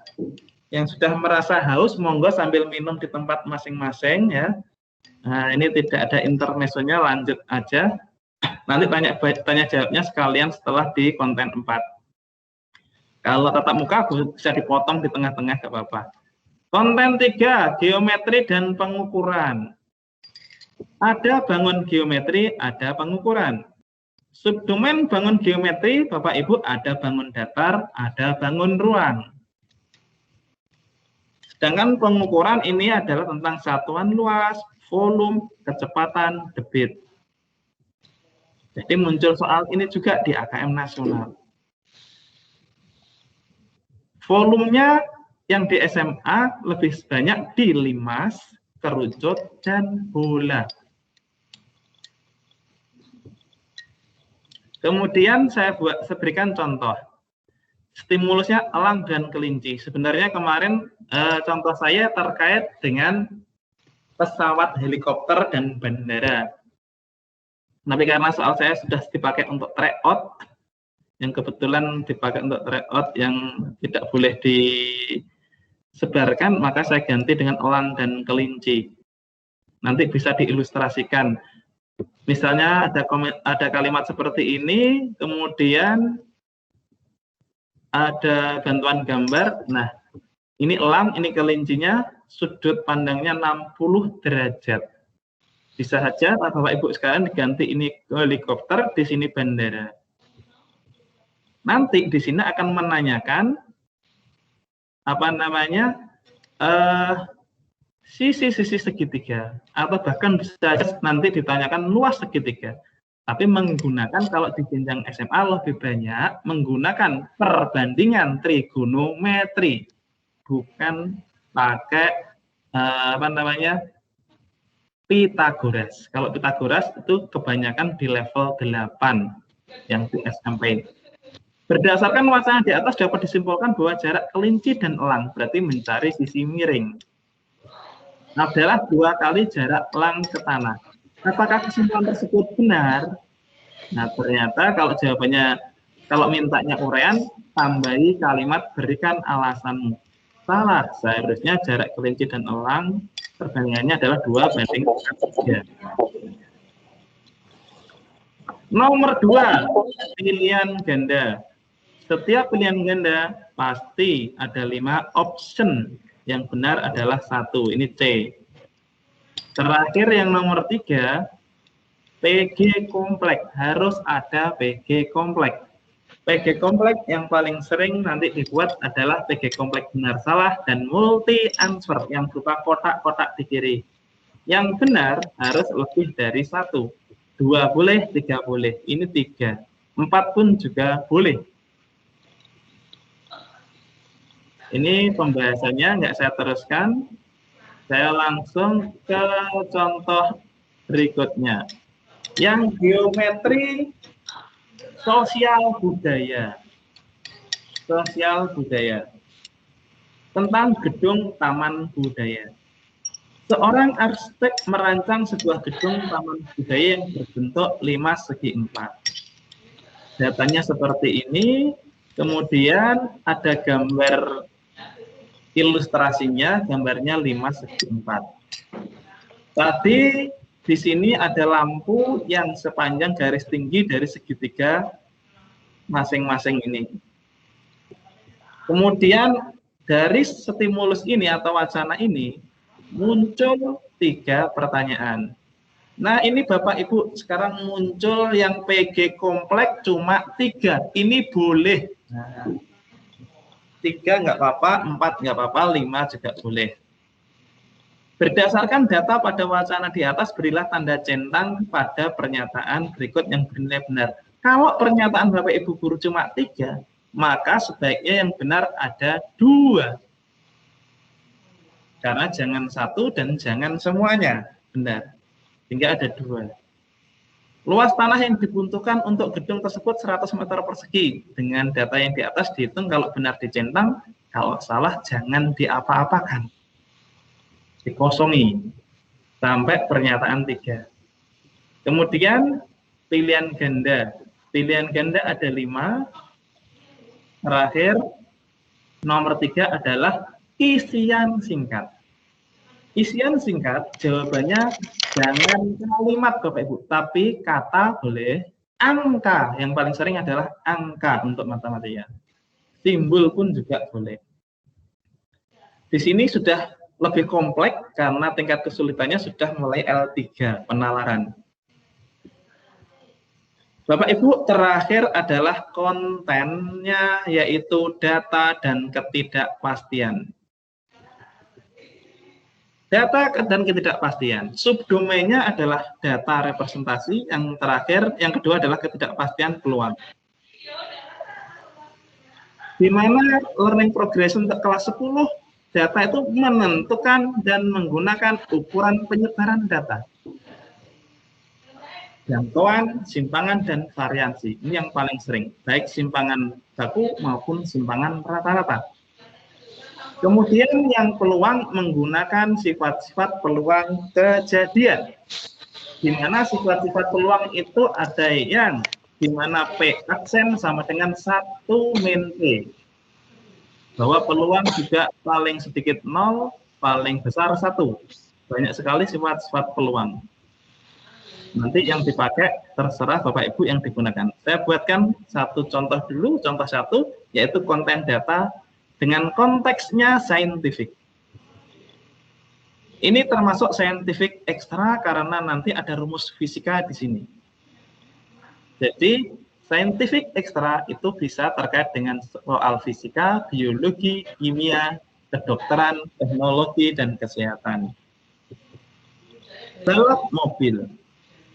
Yang sudah merasa haus monggo sambil minum di tempat masing-masing ya. Nah, ini tidak ada intermezzonya, lanjut aja. Nanti tanya jawabnya sekalian setelah di konten 4. Kalau tatap muka bisa dipotong di tengah-tengah gak apa-apa. Konten 3, geometri dan pengukuran. Ada bangun geometri, ada pengukuran. Subdomain bangun geometri, Bapak Ibu, ada bangun datar, ada bangun ruang. Sedangkan pengukuran ini adalah tentang satuan luas, volume, kecepatan, debit. Jadi muncul soal ini juga di AKM nasional. Volumenya yang di SMA lebih banyak di limas, kerucut, dan bola. Kemudian saya berikan contoh. Stimulusnya elang dan kelinci. Sebenarnya kemarin contoh saya terkait dengan pesawat helikopter dan bandara. Tapi karena soal saya sudah dipakai untuk tryout, yang kebetulan dipakai untuk tryout yang tidak boleh disebarkan, maka saya ganti dengan elang dan kelinci. Nanti bisa diilustrasikan. Misalnya ada kalimat seperti ini, kemudian ada bantuan gambar. Nah, ini elang, ini kelincinya, sudut pandangnya 60 derajat. Bisa saja Bapak Ibu sekalian diganti ini helikopter, di sini bandara. Nanti di sini akan menanyakan apa namanya sisi-sisi segitiga, atau bahkan bisa saja nanti ditanyakan luas segitiga. Tapi menggunakan, kalau di jenjang SMA lebih banyak menggunakan perbandingan trigonometri, bukan pakai apa namanya Pitagoras. Kalau Pitagoras itu kebanyakan di level 8 yang di SMP. Berdasarkan wacana di atas dapat disimpulkan bahwa jarak kelinci dan elang berarti mencari sisi miring adalah 2 kali jarak elang ke tanah. Apakah kesimpulan tersebut benar? Nah, ternyata kalau jawabannya, kalau mintanya urean, tambahi kalimat berikan alasanmu. Salah, seharusnya jarak kelinci dan elang perbandingannya adalah 2:3. Nomor 2, pilihan ganda. Setiap pilihan ganda pasti ada 5 option. Yang benar adalah 1, ini C. Terakhir yang nomor 3, PG kompleks. Harus ada PG kompleks. PG kompleks yang paling sering nanti dibuat adalah PG kompleks benar salah dan multi answer yang berupa kotak-kotak di kiri. Yang benar harus lebih dari 1. 2 boleh, 3 boleh. Ini 3. 4 pun juga boleh. Ini pembahasannya nggak saya teruskan. Saya langsung ke contoh berikutnya. Yang geometri sosial budaya. Sosial budaya. Tentang gedung taman budaya. Seorang arsitek merancang sebuah gedung taman budaya yang berbentuk 5/4. Datanya seperti ini, kemudian ada gambar ilustrasinya, gambarnya 5/4. Tadi di sini ada lampu yang sepanjang garis tinggi dari segitiga masing-masing ini. Kemudian dari stimulus ini atau wacana ini, muncul 3 pertanyaan. Nah, ini Bapak Ibu sekarang muncul yang PG kompleks cuma 3. Ini boleh. Nah, 3 nggak apa-apa, 4 nggak apa-apa, 5 juga boleh. Berdasarkan data pada wacana di atas, berilah tanda centang pada pernyataan berikut yang benar-benar. Kalau pernyataan Bapak Ibu guru cuma 3, maka sebaiknya yang benar ada 2. Karena jangan 1 dan jangan semuanya benar. Sehingga ada 2. Luas tanah yang dibutuhkan untuk gedung tersebut 100 meter persegi. Dengan data yang di atas dihitung, kalau benar dicentang, kalau salah jangan diapa-apakan. Dikosongi sampai pernyataan 3. Kemudian pilihan ganda. Pilihan ganda ada 5. Terakhir nomor 3 adalah isian singkat. Isian singkat, jawabannya jangan kalimat Bapak Ibu, tapi kata boleh, angka yang paling sering adalah angka untuk matematika. Simbol pun juga boleh. Di sini sudah lebih kompleks karena tingkat kesulitannya sudah mulai L3, penalaran. Bapak Ibu, terakhir adalah kontennya, yaitu data dan ketidakpastian. Data dan ketidakpastian. Subdomainnya adalah data representasi. Yang terakhir, yang kedua adalah ketidakpastian peluang. Di mana learning progression untuk kelas 10, data itu menentukan dan menggunakan ukuran penyebaran data. Jangkauan, simpangan, dan variansi. Ini yang paling sering, baik simpangan baku maupun simpangan rata-rata. Kemudian yang peluang menggunakan sifat-sifat peluang kejadian. Di mana sifat-sifat peluang itu ada yang di mana P aksen sama dengan 1 min P. Bahwa peluang juga paling sedikit 0, paling besar 1. Banyak sekali sifat-sifat peluang. Nanti yang dipakai terserah Bapak Ibu yang digunakan. Saya buatkan satu contoh dulu, contoh 1, yaitu konten data dengan konteksnya saintifik. Ini termasuk saintifik ekstra karena nanti ada rumus fisika di sini. Jadi, saintifik ekstra itu bisa terkait dengan soal fisika, biologi, kimia, kedokteran, teknologi, dan kesehatan. Balap mobil.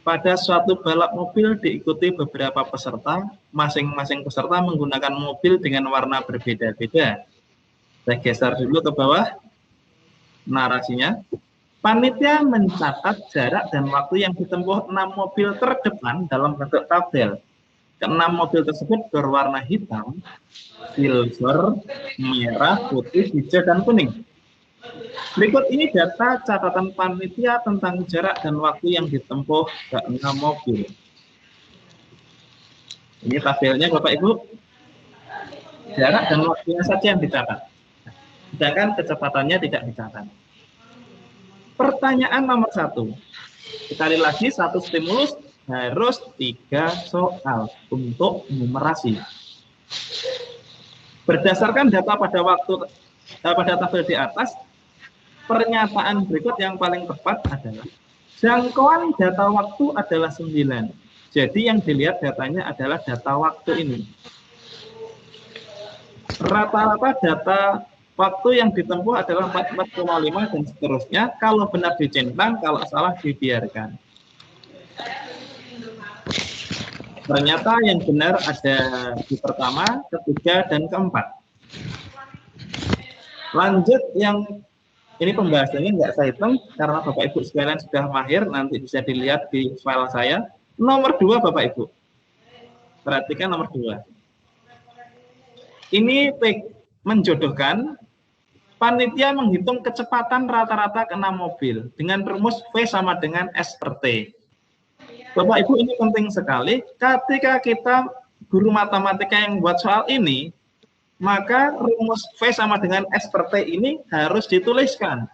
Pada suatu balap mobil diikuti beberapa peserta, masing-masing peserta menggunakan mobil dengan warna berbeda-beda. Saya geser dulu ke bawah narasinya. Panitia mencatat jarak dan waktu yang ditempuh 6 mobil terdepan dalam bentuk tabel. Ke-6 mobil tersebut berwarna hitam, silver, merah, putih, hijau, dan kuning. Berikut ini data catatan panitia tentang jarak dan waktu yang ditempuh ke-6 mobil. Ini tabelnya Bapak Ibu. Jarak dan waktunya saja yang dicatat. Sedangkan kecepatannya tidak dicatat. Pertanyaan nomor 1. Sekali lagi, satu stimulus harus 3 soal untuk numerasi. Berdasarkan data pada tabel di atas, pernyataan berikut yang paling tepat adalah jangkauan data waktu adalah 9. Jadi yang dilihat datanya adalah data waktu ini. Rata-rata data waktu yang ditempuh adalah 44,5 dan seterusnya. Kalau benar dicentang, kalau salah dibiarkan. Ternyata yang benar ada di pertama, ketiga, dan keempat. Lanjut yang ini pembahasannya nggak saya hitung karena Bapak Ibu sekalian sudah mahir, nanti bisa dilihat di file saya. Nomor 2 Bapak Ibu. Perhatikan nomor 2. Ini menjodohkan. Panitia menghitung kecepatan rata-rata ke 6 mobil dengan rumus V sama dengan S per T. Bapak Ibu, ini penting sekali. Ketika kita guru matematika yang buat soal ini, maka rumus V sama dengan S per T ini harus dituliskan.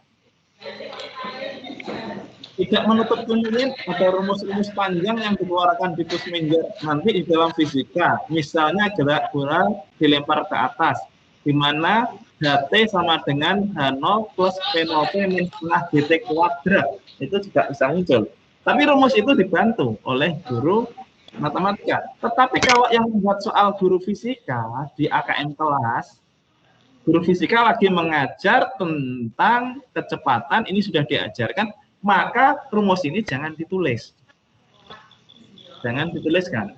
Tidak menutup kemungkinan ada rumus-rumus panjang yang dikeluarkan di Pusminger nanti di dalam fisika. Misalnya gerak bola dilempar ke atas, di mana HT sama dengan H0 plus P0P min setengah GT kuadrat. Itu juga bisa muncul. Tapi rumus itu dibantu oleh guru matematika. Tetapi kalau yang membuat soal guru fisika di AKM kelas, guru fisika lagi mengajar tentang kecepatan, ini sudah diajarkan, maka rumus ini jangan ditulis. Jangan dituliskan.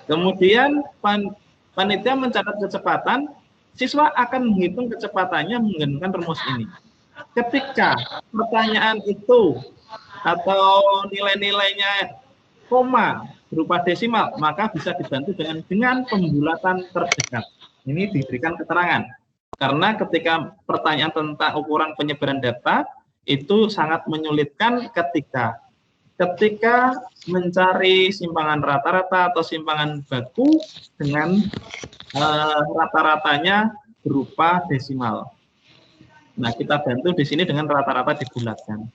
Kemudian panitia mencatat kecepatan, siswa akan menghitung kecepatannya menggunakan rumus ini. Ketika pertanyaan itu atau nilai-nilainya koma berupa desimal, maka bisa dibantu dengan pembulatan terdekat. Ini diberikan keterangan. Karena ketika pertanyaan tentang ukuran penyebaran data, itu sangat menyulitkan ketika mencari simpangan rata-rata atau simpangan baku dengan rata-ratanya berupa desimal. Nah, kita bantu di sini dengan rata-rata dibulatkan.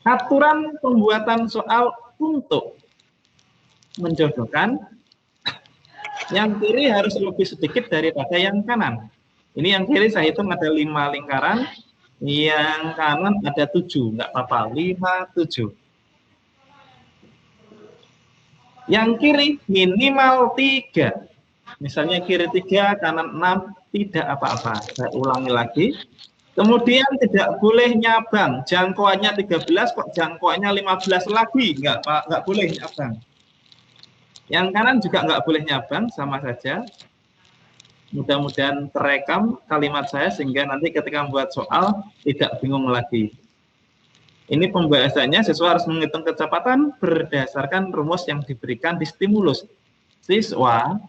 Aturan pembuatan soal untuk menjodohkan, yang kiri harus lebih sedikit daripada yang kanan. Ini yang kiri saya hitung ada 5 lingkaran, yang kanan ada 7, nggak apa-apa, 5, 7. Yang kiri minimal 3. Misalnya kiri 3, kanan 6, tidak apa-apa. Saya ulangi lagi. Kemudian tidak boleh nyabang. Jangkauannya 13, kok jangkauannya 15 lagi? Nggak boleh nyabang. Yang kanan juga nggak boleh nyabang, sama saja. Mudah-mudahan terekam kalimat saya sehingga nanti ketika membuat soal tidak bingung lagi. Ini pembahasannya, siswa harus menghitung kecepatan berdasarkan rumus yang diberikan di stimulus. Siswa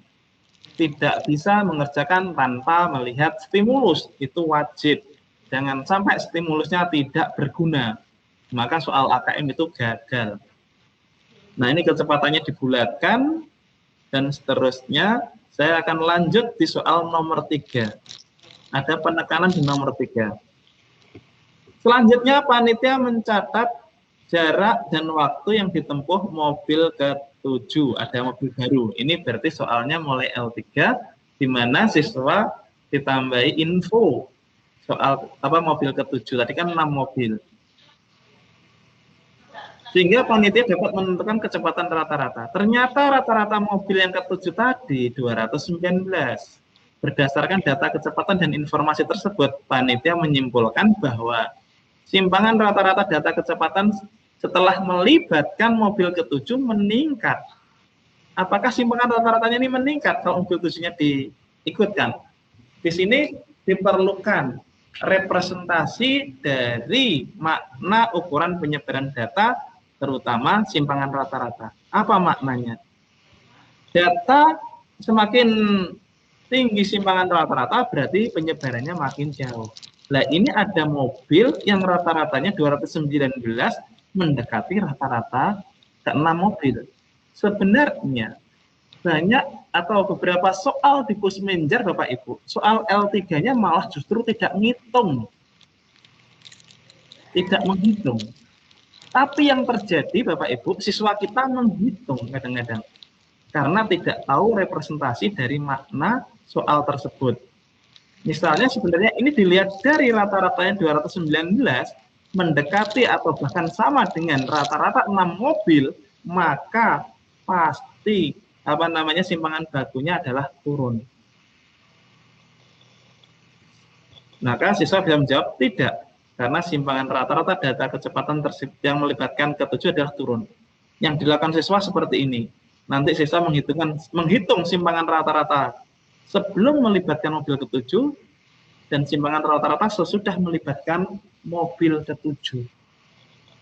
tidak bisa mengerjakan tanpa melihat stimulus, itu wajib. Jangan sampai stimulusnya tidak berguna, maka soal AKM itu gagal. Nah, ini kecepatannya dibulatkan, dan seterusnya saya akan lanjut di soal nomor 3. Ada penekanan di nomor 3. Selanjutnya, panitia mencatat jarak dan waktu yang ditempuh mobil ke-7. Ada mobil baru. Ini berarti soalnya mulai L3, di mana siswa ditambahi info soal mobil ke-7. Tadi kan 6 mobil. Sehingga panitia dapat menentukan kecepatan rata-rata. Ternyata rata-rata mobil yang ke-7 tadi 219. Berdasarkan data kecepatan dan informasi tersebut, panitia menyimpulkan bahwa simpangan rata-rata data kecepatan setelah melibatkan mobil ke-7 meningkat. Apakah simpangan rata-ratanya ini meningkat kalau mobil 7-nya diikutkan? Di sini diperlukan representasi dari makna ukuran penyebaran data, terutama simpangan rata-rata. Apa maknanya? Data semakin tinggi simpangan rata-rata berarti penyebarannya makin jauh. Nah, ini ada mobil yang rata-ratanya 219 mendekati rata-rata ke-6 mobil. Sebenarnya banyak atau beberapa soal di Pusmenjar Bapak Ibu, soal L3-nya malah justru tidak ngitung. Tidak menghitung. Tapi yang terjadi Bapak Ibu, siswa kita menghitung kadang-kadang. Karena tidak tahu representasi dari makna soal tersebut. Misalnya sebenarnya ini dilihat dari rata-ratanya 219, mendekati atau bahkan sama dengan rata-rata 6 mobil, maka pasti simpangan bakunya adalah turun. Maka siswa bisa menjawab tidak. Karena simpangan rata-rata data kecepatan yang melibatkan ke-7 adalah turun. Yang dilakukan siswa seperti ini. Nanti siswa menghitung simpangan rata-rata sebelum melibatkan mobil ke-7 dan simpangan rata-rata sesudah melibatkan mobil ke-7.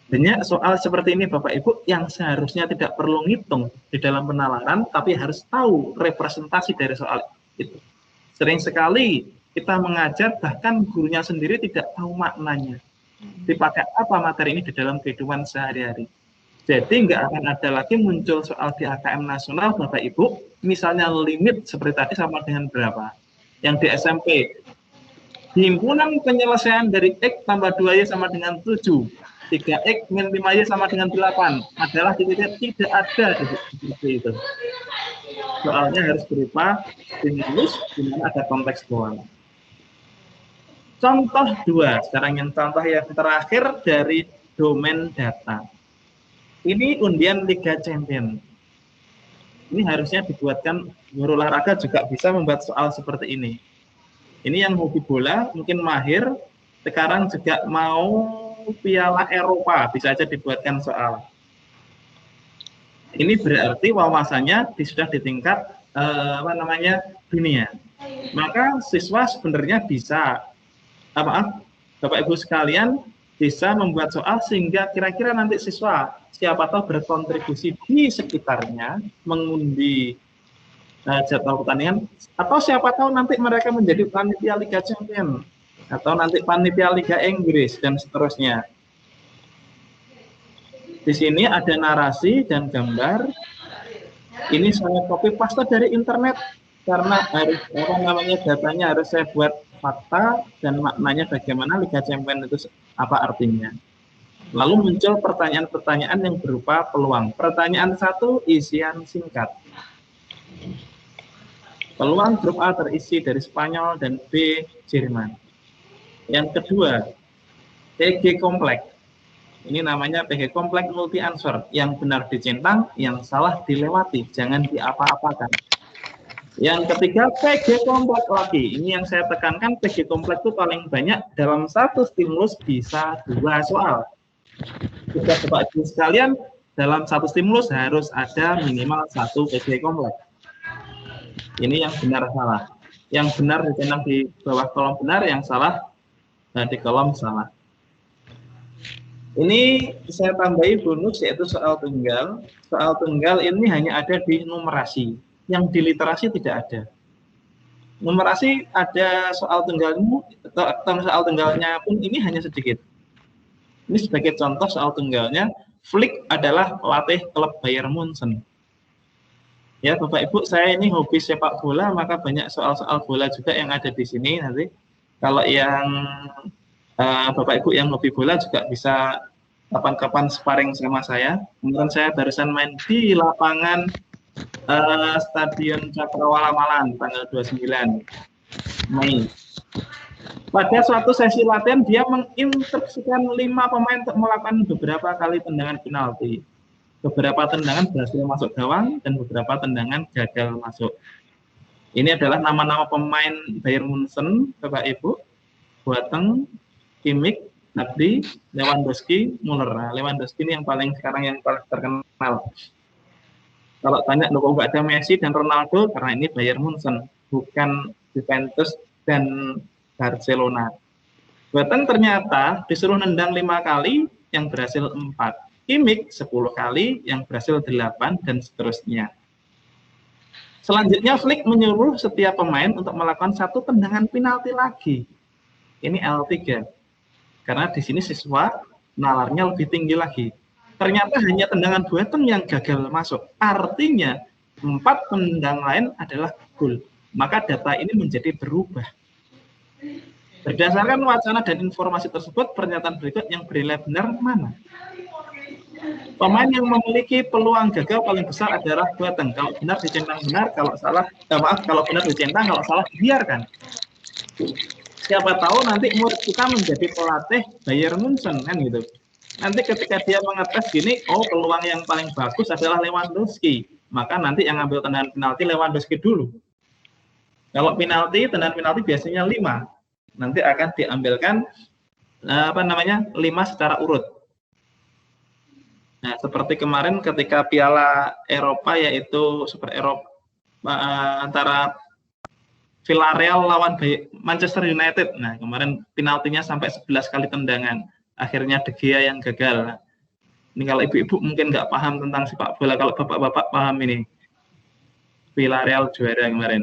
Banyak soal seperti ini Bapak Ibu yang seharusnya tidak perlu ngitung di dalam penalaran, tapi harus tahu representasi dari soal itu. Sering sekali kita mengajar, bahkan gurunya sendiri tidak tahu maknanya. Dipakai apa materi ini di dalam kehidupan sehari-hari. Jadi nggak akan ada lagi muncul soal di AKM nasional, Bapak Ibu, misalnya limit seperti tadi sama dengan berapa. Yang di SMP, himpunan penyelesaian dari X tambah 2Y sama dengan 7. 3X min 5Y sama dengan 8. Adalah tidak ada di situ itu. soalnya harus berupa stimulus di mana ada kontekstual. Contoh 2, sekarang yang contoh yang terakhir dari domain data. Ini undian Liga Champion. Ini harusnya dibuatkan guru olahraga juga bisa membuat soal seperti ini. Ini yang hobi bola, mungkin mahir, sekarang juga mau Piala Eropa, bisa aja dibuatkan soal. Ini berarti wawasannya sudah di tingkat dunia. Maka siswa sebenarnya bisa, Bapak Ibu sekalian, bisa membuat soal sehingga kira-kira nanti siswa siapa tahu berkontribusi di sekitarnya, mengundi jadwal pertandingan, atau siapa tahu nanti mereka menjadi panitia Liga Champion, atau nanti panitia Liga Inggris, dan seterusnya. Di sini ada narasi dan gambar. Ini saya copy paste dari internet karena harus datanya harus saya buat fakta dan maknanya bagaimana Liga Champion itu apa artinya. Lalu muncul pertanyaan-pertanyaan yang berupa peluang. Pertanyaan 1, isian singkat. Peluang grup A terisi dari Spanyol dan B Jerman. Yang kedua, PG kompleks. Ini namanya PG kompleks multi answer. Yang benar dicentang, yang salah dilewati, jangan diapa-apakan. Yang ketiga, PG kompleks lagi. Ini yang saya tekankan, PG kompleks itu paling banyak dalam satu stimulus bisa 2 soal. Juga Bapak Ibu sekalian, dalam satu stimulus harus ada minimal 1 PG kompleks. Ini yang benar salah. Yang benar dicentang di bawah kolom benar, yang salah di kolom salah. Ini saya tambahi bonus yaitu soal tunggal. Soal tunggal ini hanya ada di numerasi. Yang di literasi tidak ada. Numerasi ada soal tunggalmu atau soal tunggalnya pun ini hanya sedikit. Ini sebagai contoh soal tunggalnya, Flick adalah pelatih klub Bayern Munchen. Ya, Bapak Ibu, saya ini hobi sepak bola, maka banyak soal-soal bola juga yang ada di sini nanti. Kalau yang Bapak Ibu yang hobi bola juga bisa kapan-kapan sparring sama saya. Kemudian saya barusan main di lapangan Stadion Cakrawala Malang tanggal 29 Mei. Pada suatu sesi latihan dia menginstruksikan 5 pemain untuk melakukan beberapa kali tendangan penalti. Beberapa tendangan berhasil masuk gawang dan beberapa tendangan gagal masuk. Ini adalah nama-nama pemain Bayern Munchen, Bapak Ibu. Boateng, Kimmich, Gnabry, Lewandowski, Muller. Nah, Lewandowski ini yang paling terkenal. Kalau tanya kok nggak ada Messi dan Ronaldo, karena ini Bayern Munchen, bukan Juventus dan Barcelona. Boateng ternyata disuruh nendang 5 kali, yang berhasil 4. Kimmich 10 kali, yang berhasil 8, dan seterusnya. Selanjutnya Flick menyuruh setiap pemain untuk melakukan 1 tendangan penalti lagi. Ini L3. Karena di sini siswa nalarnya lebih tinggi lagi. Ternyata hanya tendangan Boateng yang gagal masuk. Artinya 4 tendang lain adalah gol. Maka data ini menjadi berubah. Berdasarkan wacana dan informasi tersebut, pernyataan berikut yang bernilai benar mana? Pemain yang memiliki peluang gagal paling besar adalah Boateng. Kalau benar dicentang benar, kalau salah, kalau benar dicentang, kalau salah dibiarkan. Siapa tahu nanti murid kita menjadi pelatih Bayern Munchen kan gitu. Nanti ketika dia mengetes gini, oh peluang yang paling bagus adalah Lewandowski. Maka nanti yang ambil tendangan penalti Lewandowski dulu. Kalau penalti, tendangan penalti biasanya 5. Nanti akan diambilkan 5 secara urut. Nah, seperti kemarin ketika Piala Eropa yaitu Super Eropa antara Villarreal lawan Manchester United. Nah, kemarin penaltinya sampai 11 kali tendangan. Akhirnya De Gea yang gagal. Nah, ini kalau ibu-ibu mungkin nggak paham tentang sepak bola, kalau bapak-bapak paham ini. Villarreal juara kemarin.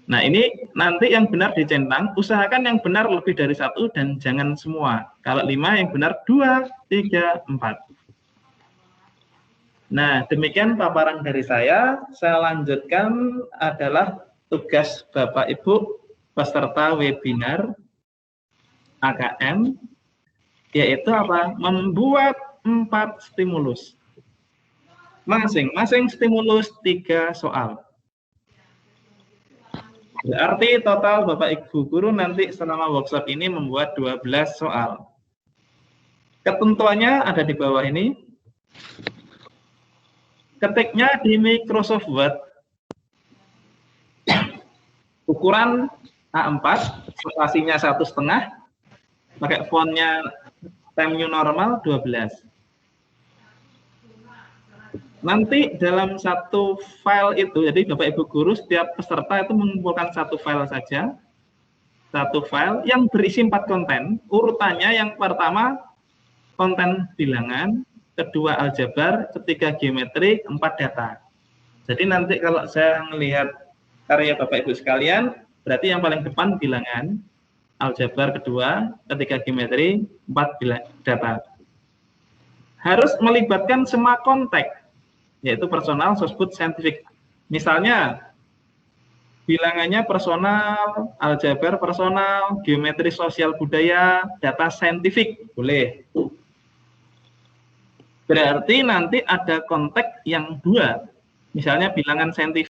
Nah, ini nanti yang benar dicentang, usahakan yang benar lebih dari 1 dan jangan semua. Kalau 5 yang benar 2, 3, 4. Nah, demikian paparan dari saya. Saya lanjutkan adalah tugas Bapak Ibu peserta webinar AKM, yaitu apa? Membuat 4 stimulus. Masing-masing stimulus 3 soal. Berarti total Bapak Ibu guru nanti selama workshop ini membuat 12 soal. Ketentuannya ada di bawah ini. Ketiknya di Microsoft Word. Ukuran A4, spasinya 1,5, pakai fontnya Times New Normal 12. Nanti dalam satu file itu, jadi Bapak Ibu guru setiap peserta itu mengumpulkan satu file saja, satu file yang berisi 4 konten. Urutannya yang pertama konten bilangan, kedua aljabar, ketiga geometri, 4 data. Jadi nanti kalau saya melihat karya Bapak Ibu sekalian, berarti yang paling depan bilangan, aljabar kedua, ketiga geometri, 4 data. Harus melibatkan semua konteks, yaitu personal, sosbud, saintifik. Misalnya, bilangannya personal, aljabar personal, geometri sosial budaya, data saintifik, boleh. Berarti nanti ada konteks yang 2, misalnya bilangan saintifik.